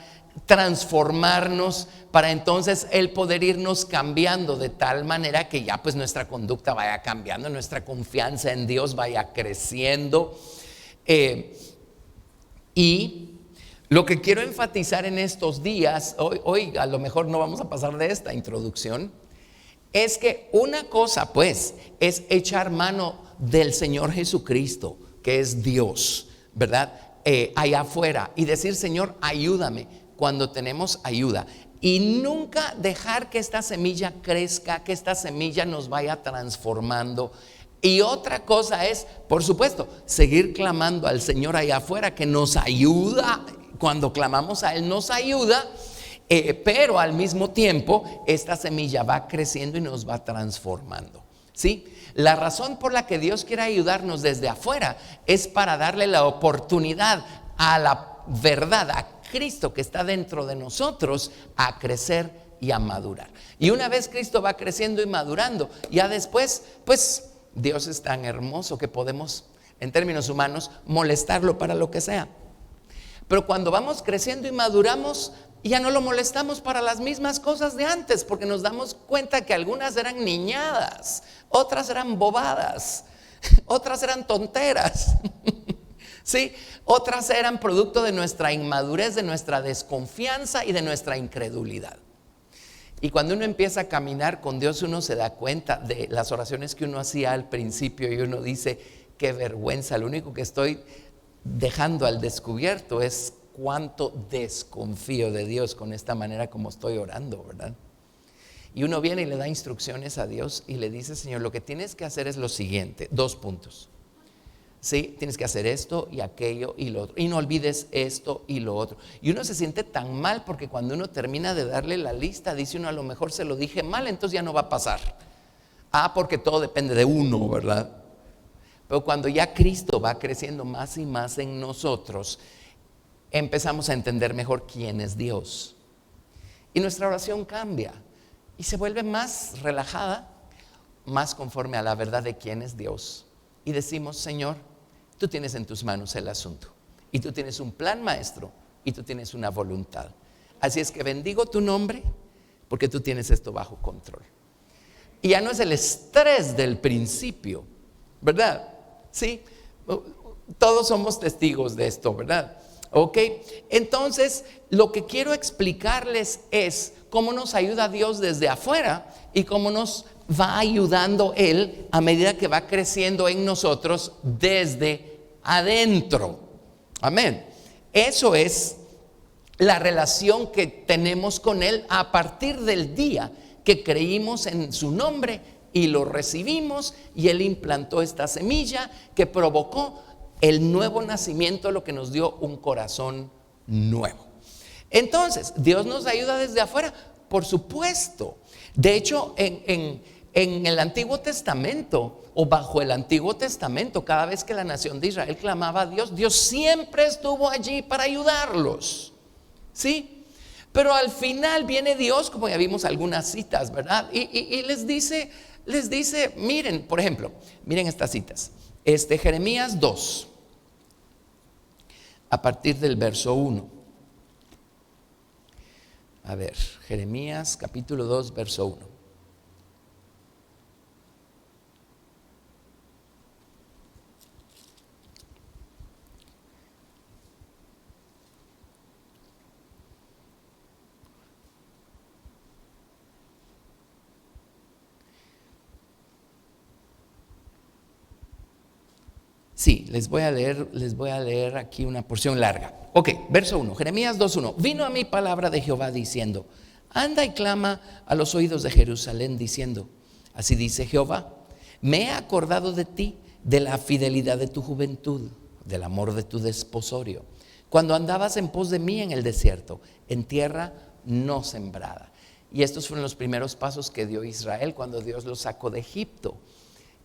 transformarnos, para entonces Él poder irnos cambiando de tal manera que ya pues nuestra conducta vaya cambiando, nuestra confianza en Dios vaya creciendo. Y lo que quiero enfatizar en estos días, hoy a lo mejor no vamos a pasar de esta introducción, es que una cosa pues es echar mano del Señor Jesucristo, que es Dios, ¿verdad? Allá afuera, y decir: Señor, ayúdame, cuando tenemos ayuda, y nunca dejar que esta semilla crezca, que esta semilla nos vaya transformando. Y otra cosa es, por supuesto, seguir clamando al Señor allá afuera, que nos ayuda. Cuando clamamos a Él nos ayuda, pero al mismo tiempo esta semilla va creciendo y nos va transformando, ¿sí? La razón por la que Dios quiere ayudarnos desde afuera es para darle la oportunidad a la verdad, a Cristo que está dentro de nosotros, a crecer y a madurar. Y una vez Cristo va creciendo y madurando, ya después pues Dios es tan hermoso que podemos, en términos humanos, molestarlo para lo que sea. Pero cuando vamos creciendo y maduramos, ya no lo molestamos para las mismas cosas de antes, porque nos damos cuenta que algunas eran niñadas, otras eran bobadas, otras eran tonteras, ¿sí? Otras eran producto de nuestra inmadurez, de nuestra desconfianza y de nuestra incredulidad. Y cuando uno empieza a caminar con Dios, uno se da cuenta de las oraciones que uno hacía al principio y uno dice: qué vergüenza, lo único que estoy dejando al descubierto es cuánto desconfío de Dios con esta manera como estoy orando, ¿verdad? Y uno viene y le da instrucciones a Dios y le dice: Señor, lo que tienes que hacer es lo siguiente, 2 puntos. Sí, tienes que hacer esto y aquello y lo otro, y no olvides esto y lo otro. Y uno se siente tan mal porque cuando uno termina de darle la lista, dice uno: a lo mejor se lo dije mal, entonces ya no va a pasar. Porque todo depende de uno, ¿verdad? Pero cuando ya Cristo va creciendo más y más en nosotros, empezamos a entender mejor quién es Dios. Y nuestra oración cambia y se vuelve más relajada, más conforme a la verdad de quién es Dios. Y decimos: Señor, tú tienes en tus manos el asunto, y tú tienes un plan maestro, y tú tienes una voluntad. Así es que bendigo tu nombre, porque tú tienes esto bajo control. Y ya no es el estrés del principio, ¿verdad? Sí, todos somos testigos de esto, ¿verdad? Ok, entonces lo que quiero explicarles es cómo nos ayuda Dios desde afuera y cómo nos va ayudando Él a medida que va creciendo en nosotros desde adentro. Amén. Eso es la relación que tenemos con Él a partir del día que creímos en su nombre y lo recibimos, y Él implantó esta semilla que provocó el nuevo nacimiento, lo que nos dio un corazón nuevo. Entonces, Dios nos ayuda desde afuera, por supuesto. De hecho, en el Antiguo Testamento, o bajo el Antiguo Testamento, cada vez que la nación de Israel clamaba a Dios, Dios siempre estuvo allí para ayudarlos. ¿Sí? Pero al final viene Dios, como ya vimos algunas citas, ¿verdad? Y les dice, miren, por ejemplo, miren estas citas. Jeremías 2, a partir del verso 1. A ver, Jeremías capítulo 2, verso 1. Sí, les voy a leer aquí una porción larga. Ok, verso 1, Jeremías 2:1. Vino a mí palabra de Jehová diciendo: anda y clama a los oídos de Jerusalén diciendo: así dice Jehová, me he acordado de ti, de la fidelidad de tu juventud, del amor de tu desposorio, cuando andabas en pos de mí en el desierto, en tierra no sembrada. Y estos fueron los primeros pasos que dio Israel cuando Dios los sacó de Egipto.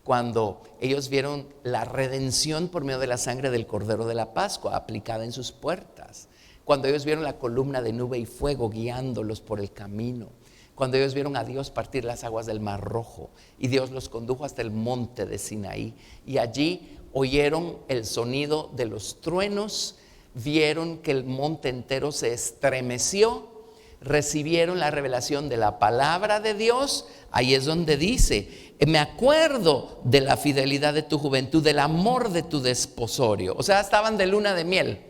Cuando ellos vieron la redención por medio de la sangre del Cordero de la Pascua aplicada en sus puertas, cuando ellos vieron la columna de nube y fuego guiándolos por el camino, cuando ellos vieron a Dios partir las aguas del Mar Rojo y Dios los condujo hasta el monte de Sinaí, y allí oyeron el sonido de los truenos, vieron que el monte entero se estremeció, recibieron la revelación de la palabra de Dios. Ahí es donde dice: me acuerdo de la fidelidad de tu juventud, del amor de tu desposorio. O sea, estaban de luna de miel.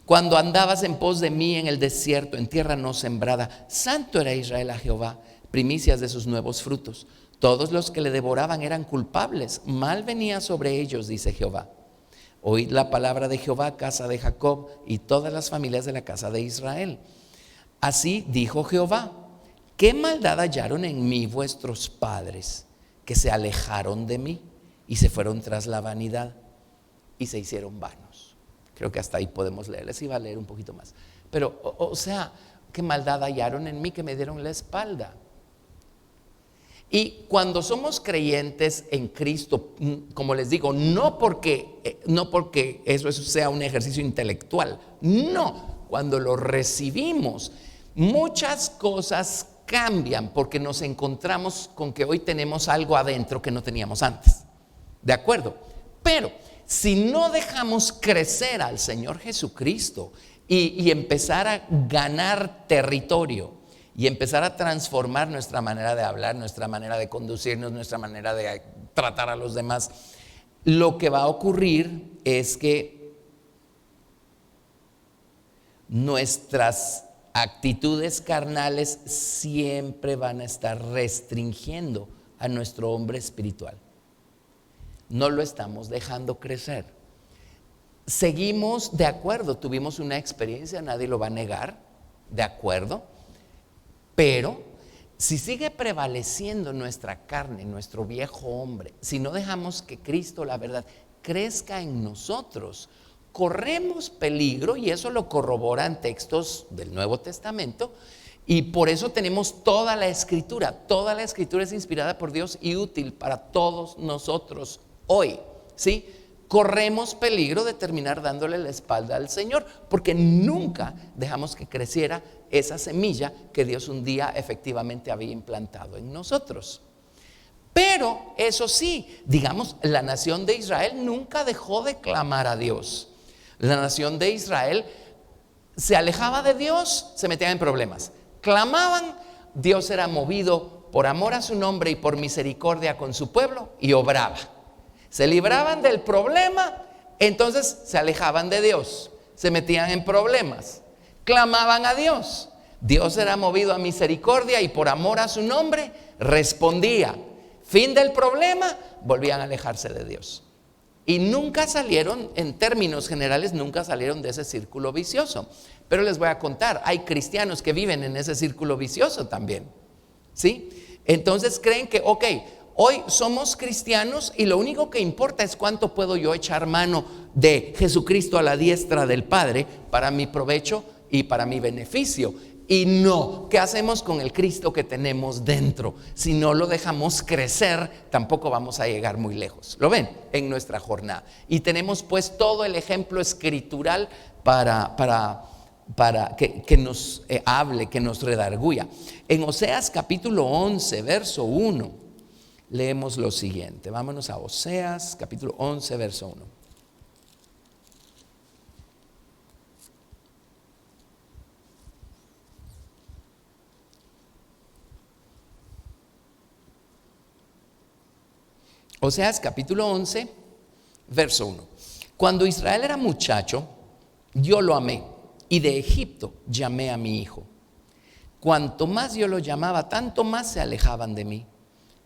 Cuando andabas en pos de mí en el desierto, en tierra no sembrada. Santo era Israel a Jehová, primicias de sus nuevos frutos. Todos los que le devoraban eran culpables, mal venía sobre ellos, dice Jehová. Oíd la palabra de Jehová, casa de Jacob, y todas las familias de la casa de Israel. Así dijo Jehová: ¿qué maldad hallaron en mí vuestros padres, que se alejaron de mí y se fueron tras la vanidad y se hicieron vanos? Creo que hasta ahí podemos leer. Les iba a leer un poquito más. Pero, o sea, ¿qué maldad hallaron en mí que me dieron la espalda? Y cuando somos creyentes en Cristo, como les digo, no porque eso sea un ejercicio intelectual, no. Cuando lo recibimos, muchas cosas cambian porque nos encontramos con que hoy tenemos algo adentro que no teníamos antes. ¿De acuerdo? Pero si no dejamos crecer al Señor Jesucristo y empezar a ganar territorio y empezar a transformar nuestra manera de hablar, nuestra manera de conducirnos, nuestra manera de tratar a los demás, lo que va a ocurrir es que nuestras actitudes carnales siempre van a estar restringiendo a nuestro hombre espiritual. No lo estamos dejando crecer. Seguimos de acuerdo, tuvimos una experiencia, nadie lo va a negar, de acuerdo, pero si sigue prevaleciendo nuestra carne, nuestro viejo hombre, si no dejamos que Cristo, la verdad, crezca en nosotros, corremos peligro, y eso lo corroboran textos del Nuevo Testamento, y por eso tenemos toda la Escritura. Toda la Escritura es inspirada por Dios y útil para todos nosotros hoy. ¿sí? Corremos peligro de terminar dándole la espalda al Señor, porque nunca dejamos que creciera esa semilla que Dios un día efectivamente había implantado en nosotros. Pero eso sí, digamos, la nación de Israel nunca dejó de clamar a Dios. La nación de Israel se alejaba de Dios, se metían en problemas. Clamaban, Dios era movido por amor a su nombre y por misericordia con su pueblo y obraba. Se libraban del problema, entonces se alejaban de Dios, se metían en problemas, clamaban a Dios. Dios era movido a misericordia y por amor a su nombre respondía. Fin del problema, volvían a alejarse de Dios. Y nunca salieron, en términos generales, nunca salieron de ese círculo vicioso. Pero les voy a contar, hay cristianos que viven en ese círculo vicioso también, ¿sí? Entonces creen que, ok, hoy somos cristianos y lo único que importa es cuánto puedo yo echar mano de Jesucristo a la diestra del Padre para mi provecho y para mi beneficio. Y no, ¿qué hacemos con el Cristo que tenemos dentro? Si no lo dejamos crecer, tampoco vamos a llegar muy lejos. ¿Lo ven? En nuestra jornada. Y tenemos pues todo el ejemplo escritural para que nos hable, que nos redarguya. En Oseas capítulo 11, verso 1, leemos lo siguiente. Vámonos a Oseas capítulo 11, verso 1. Oseas capítulo 11, verso 1. Cuando Israel era muchacho, yo lo amé, y de Egipto llamé a mi hijo. Cuanto más yo lo llamaba, tanto más se alejaban de mí.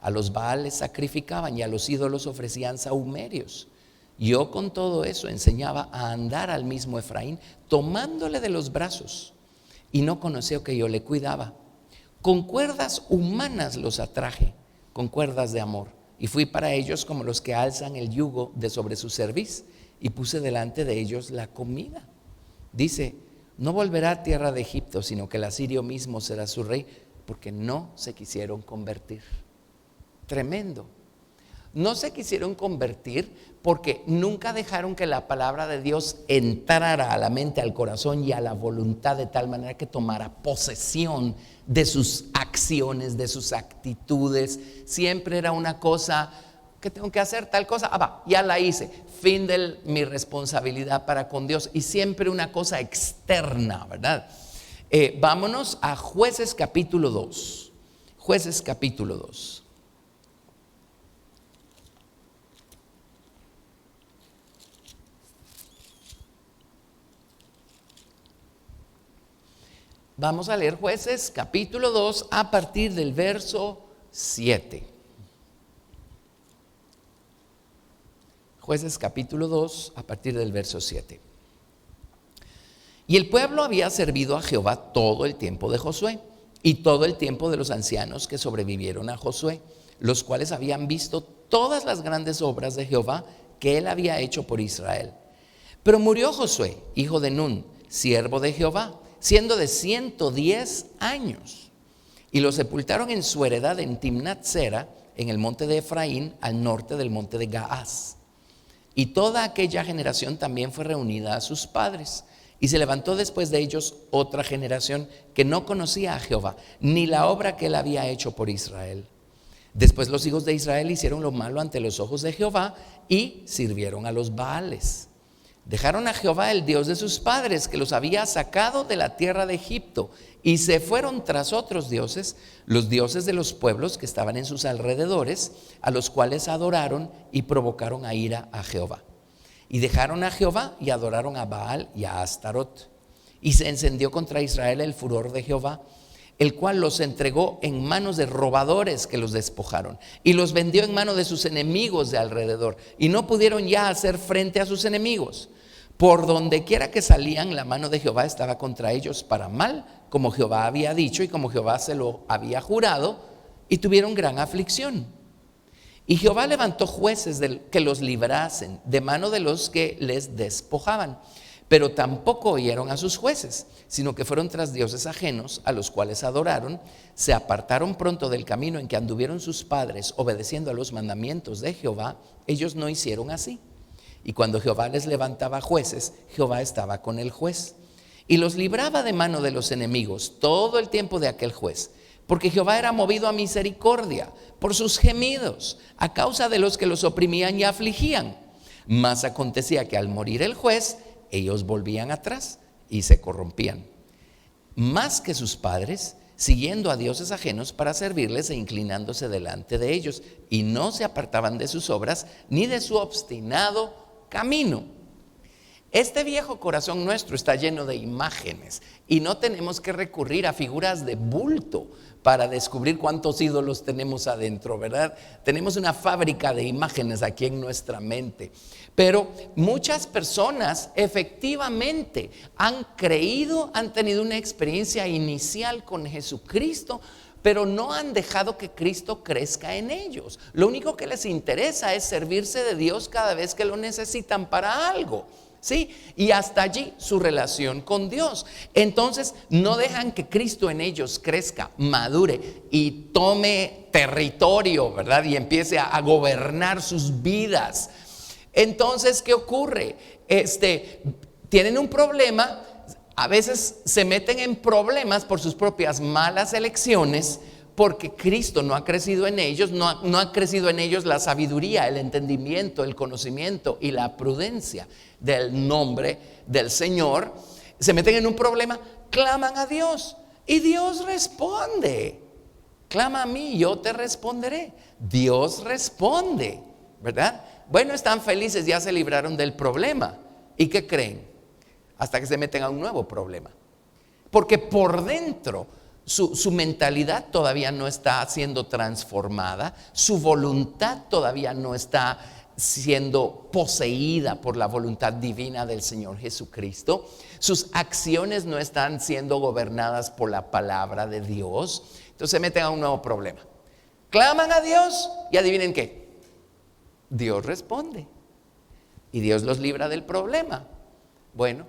A los Baales sacrificaban y a los ídolos ofrecían sahumerios. Yo con todo eso enseñaba a andar al mismo Efraín, tomándole de los brazos, y no conoció que yo le cuidaba. Con cuerdas humanas los atraje, con cuerdas de amor. Y fui para ellos como los que alzan el yugo de sobre su cerviz, y puse delante de ellos la comida. Dice, no volverá a tierra de Egipto, sino que el asirio mismo será su rey, porque no se quisieron convertir. Tremendo. No se quisieron convertir porque nunca dejaron que la palabra de Dios entrara a la mente, al corazón y a la voluntad, de tal manera que tomara posesión de sus acciones, de sus actitudes. Siempre era una cosa, que tengo que hacer tal cosa, ya la hice, fin de mi responsabilidad para con Dios. Y siempre una cosa externa, ¿verdad? Vámonos a Jueces capítulo 2. Jueces capítulo 2. Vamos a leer Jueces capítulo 2 a partir del verso 7. Jueces capítulo 2 a partir del verso 7. Y el pueblo había servido a Jehová todo el tiempo de Josué y todo el tiempo de los ancianos que sobrevivieron a Josué, los cuales habían visto todas las grandes obras de Jehová que él había hecho por Israel. Pero murió Josué, hijo de Nun, siervo de Jehová, siendo de 110 años, y lo sepultaron en su heredad en Timnat Sera, en el monte de Efraín, al norte del monte de Gaás. Y toda aquella generación también fue reunida a sus padres, y se levantó después de ellos otra generación que no conocía a Jehová, ni la obra que él había hecho por Israel. Después los hijos de Israel hicieron lo malo ante los ojos de Jehová y sirvieron a los Baales. Dejaron a Jehová, el Dios de sus padres, que los había sacado de la tierra de Egipto, y se fueron tras otros dioses, los dioses de los pueblos que estaban en sus alrededores, a los cuales adoraron y provocaron a ira a Jehová. Y dejaron a Jehová y adoraron a Baal y a Astarot. Y se encendió contra Israel el furor de Jehová, el cual los entregó en manos de robadores que los despojaron, y los vendió en manos de sus enemigos de alrededor, y no pudieron ya hacer frente a sus enemigos. Por donde quiera que salían, la mano de Jehová estaba contra ellos para mal, como Jehová había dicho y como Jehová se lo había jurado, y tuvieron gran aflicción. Y Jehová levantó jueces que los librasen de mano de los que les despojaban. Pero tampoco oyeron a sus jueces, sino que fueron tras dioses ajenos, a los cuales adoraron, se apartaron pronto del camino en que anduvieron sus padres, obedeciendo a los mandamientos de Jehová. Ellos no hicieron así. Y cuando Jehová les levantaba jueces, Jehová estaba con el juez, y los libraba de mano de los enemigos todo el tiempo de aquel juez, porque Jehová era movido a misericordia por sus gemidos, a causa de los que los oprimían y afligían. Mas acontecía que al morir el juez, ellos volvían atrás y se corrompían, más que sus padres, siguiendo a dioses ajenos para servirles e inclinándose delante de ellos, y no se apartaban de sus obras ni de su obstinado camino. Este viejo corazón nuestro está lleno de imágenes y no tenemos que recurrir a figuras de bulto para descubrir cuántos ídolos tenemos adentro, ¿verdad? Tenemos una fábrica de imágenes aquí en nuestra mente. Pero muchas personas efectivamente han creído, han tenido una experiencia inicial con Jesucristo, pero no han dejado que Cristo crezca en ellos. Lo único que les interesa es servirse de Dios cada vez que lo necesitan para algo. ¿Sí? Y hasta allí su relación con Dios. Entonces no dejan que Cristo en ellos crezca, madure y tome territorio, ¿verdad? Y empiece a gobernar sus vidas. Entonces, ¿qué ocurre? Tienen un problema, a veces se meten en problemas por sus propias malas elecciones, porque Cristo no ha crecido en ellos, no ha crecido en ellos la sabiduría, el entendimiento, el conocimiento y la prudencia del nombre del Señor. Se meten en un problema, claman a Dios y Dios responde. Clama a mí, yo te responderé. Dios responde, ¿verdad? Bueno, están felices, ya se libraron del problema. ¿Y qué creen? Hasta que se meten a un nuevo problema. Porque por dentro su mentalidad todavía no está siendo transformada, su voluntad todavía no está siendo poseída por la voluntad divina del Señor Jesucristo, sus acciones no están siendo gobernadas por la palabra de Dios. Entonces se meten a un nuevo problema. Claman a Dios y adivinen qué, Dios responde y Dios los libra del problema. Bueno,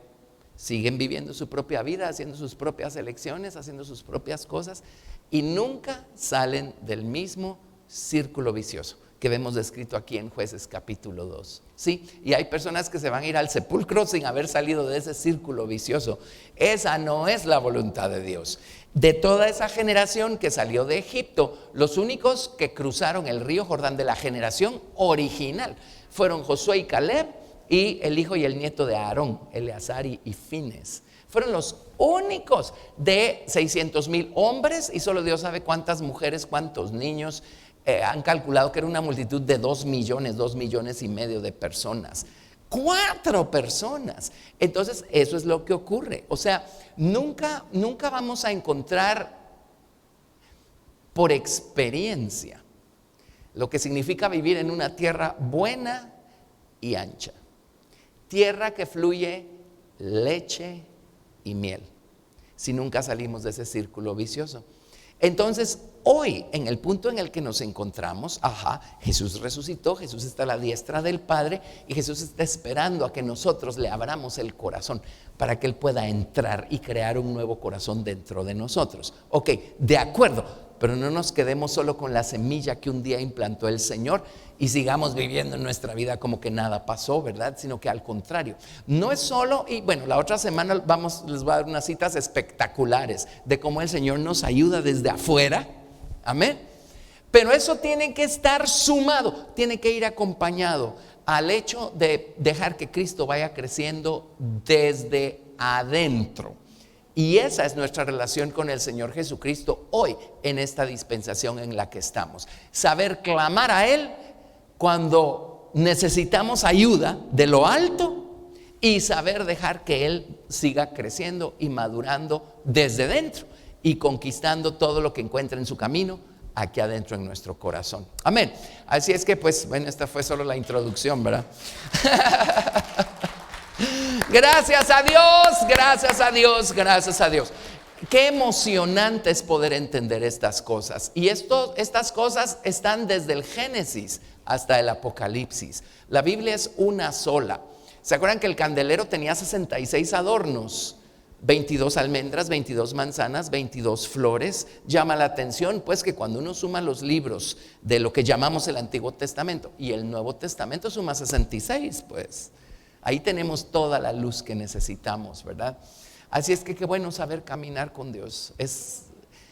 siguen viviendo su propia vida, haciendo sus propias elecciones, haciendo sus propias cosas y nunca salen del mismo círculo vicioso que vemos descrito aquí en Jueces capítulo 2. ¿Sí? Y hay personas que se van a ir al sepulcro sin haber salido de ese círculo vicioso. Esa no es la voluntad de Dios. De toda esa generación que salió de Egipto, los únicos que cruzaron el río Jordán de la generación original fueron Josué y Caleb, y el hijo y el nieto de Aarón, Eleazar y Fines. Fueron los únicos de 600,000 hombres y solo Dios sabe cuántas mujeres, cuántos niños. Han calculado que era una multitud de 2 millones y medio de personas. 4 personas. Entonces eso es lo que ocurre. O sea, nunca vamos a encontrar por experiencia lo que significa vivir en una tierra buena y ancha. Tierra que fluye leche y miel, si nunca salimos de ese círculo vicioso. Entonces, hoy, en el punto en el que nos encontramos, Jesús resucitó, Jesús está a la diestra del Padre y Jesús está esperando a que nosotros le abramos el corazón para que Él pueda entrar y crear un nuevo corazón dentro de nosotros. Ok, de acuerdo, pero no nos quedemos solo con la semilla que un día implantó el Señor y sigamos viviendo en nuestra vida como que nada pasó, ¿verdad? Sino que al contrario, no es solo, y bueno, la otra semana les voy a dar unas citas espectaculares de cómo el Señor nos ayuda desde afuera, amén. Pero eso tiene que estar sumado, tiene que ir acompañado al hecho de dejar que Cristo vaya creciendo desde adentro. Y esa es nuestra relación con el Señor Jesucristo hoy en esta dispensación en la que estamos. Saber clamar a Él cuando necesitamos ayuda de lo alto y saber dejar que Él siga creciendo y madurando desde dentro y conquistando todo lo que encuentra en su camino aquí adentro en nuestro corazón. Amén. Así es que pues, bueno, esta fue solo la introducción, ¿verdad? Gracias a Dios, gracias a Dios, gracias a Dios. Qué emocionante es poder entender estas cosas. Y estas cosas están desde el Génesis hasta el Apocalipsis. La Biblia es una sola. ¿Se acuerdan que el candelero tenía 66 adornos? 22 almendras, 22 manzanas, 22 flores. Llama la atención pues que cuando uno suma los libros de lo que llamamos el Antiguo Testamento y el Nuevo Testamento suma 66, pues ahí tenemos toda la luz que necesitamos, ¿verdad? Así es que qué bueno saber caminar con Dios.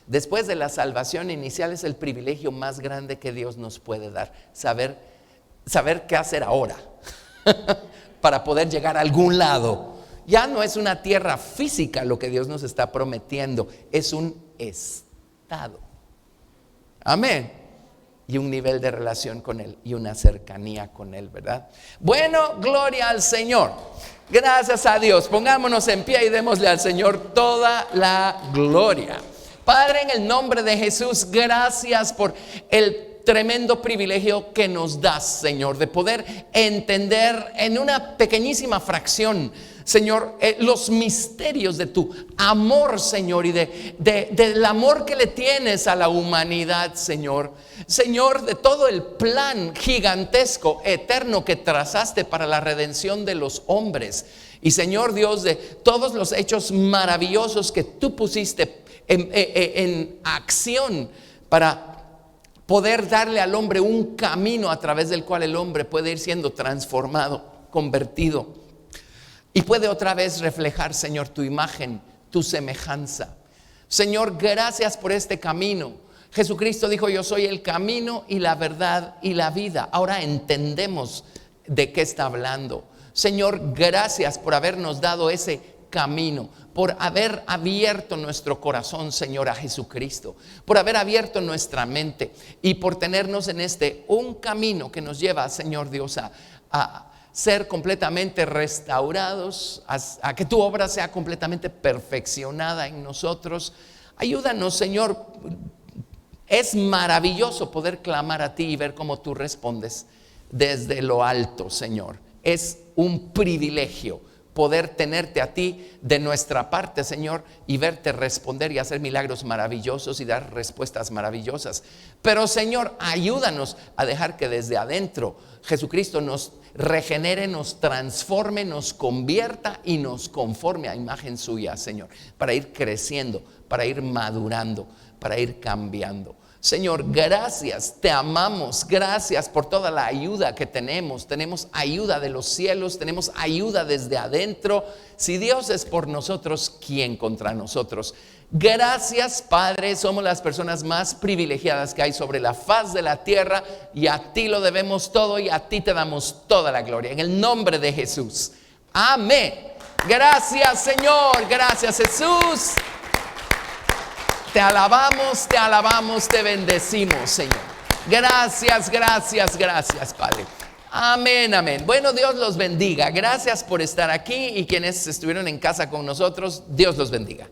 Después de la salvación inicial es el privilegio más grande que Dios nos puede dar, saber qué hacer ahora para poder llegar a algún lado. Ya no es una tierra física lo que Dios nos está prometiendo, es un estado. Amén. Y un nivel de relación con Él y una cercanía con Él, ¿verdad? Bueno, gloria al Señor. Gracias a Dios. Pongámonos en pie y démosle al Señor toda la gloria. Padre, en el nombre de Jesús, gracias por el tremendo privilegio que nos das, Señor, de poder entender en una pequeñísima fracción, Señor, los misterios de tu amor, Señor, y del amor que le tienes a la humanidad, Señor. Señor, de todo el plan gigantesco, eterno que trazaste para la redención de los hombres. Y Señor Dios, de todos los hechos maravillosos que tú pusiste en acción para poder darle al hombre un camino a través del cual el hombre puede ir siendo transformado, convertido, y puede otra vez reflejar, Señor, tu imagen, tu semejanza. Señor, gracias por este camino. Jesucristo dijo: yo soy el camino y la verdad y la vida. Ahora entendemos de qué está hablando. Señor, gracias por habernos dado ese camino, por haber abierto nuestro corazón, Señor, a Jesucristo, por haber abierto nuestra mente y por tenernos en un camino que nos lleva, Señor Dios, a ser completamente restaurados, a que tu obra sea completamente perfeccionada en nosotros. Ayúdanos, Señor. Es maravilloso poder clamar a ti y ver cómo tú respondes desde lo alto, Señor. Es un privilegio poder tenerte a ti de nuestra parte, Señor, y verte responder y hacer milagros maravillosos y dar respuestas maravillosas. Pero, Señor, ayúdanos a dejar que desde adentro Jesucristo nos regenere, nos transforme, nos convierta y nos conforme a imagen suya, Señor, para ir creciendo, para ir madurando, para ir cambiando. Señor, gracias, te amamos, gracias por toda la ayuda que tenemos ayuda de los cielos, tenemos ayuda desde adentro. Si Dios es por nosotros, ¿quién contra nosotros? Gracias, Padre, somos las personas más privilegiadas que hay sobre la faz de la tierra y a ti lo debemos todo y a ti te damos toda la gloria, en el nombre de Jesús, amén. Gracias, Señor, gracias, Jesús. Te alabamos, te bendecimos, Señor. Gracias, gracias, gracias, Padre. Amén, amén. Bueno, Dios los bendiga. Gracias por estar aquí y quienes estuvieron en casa con nosotros, Dios los bendiga.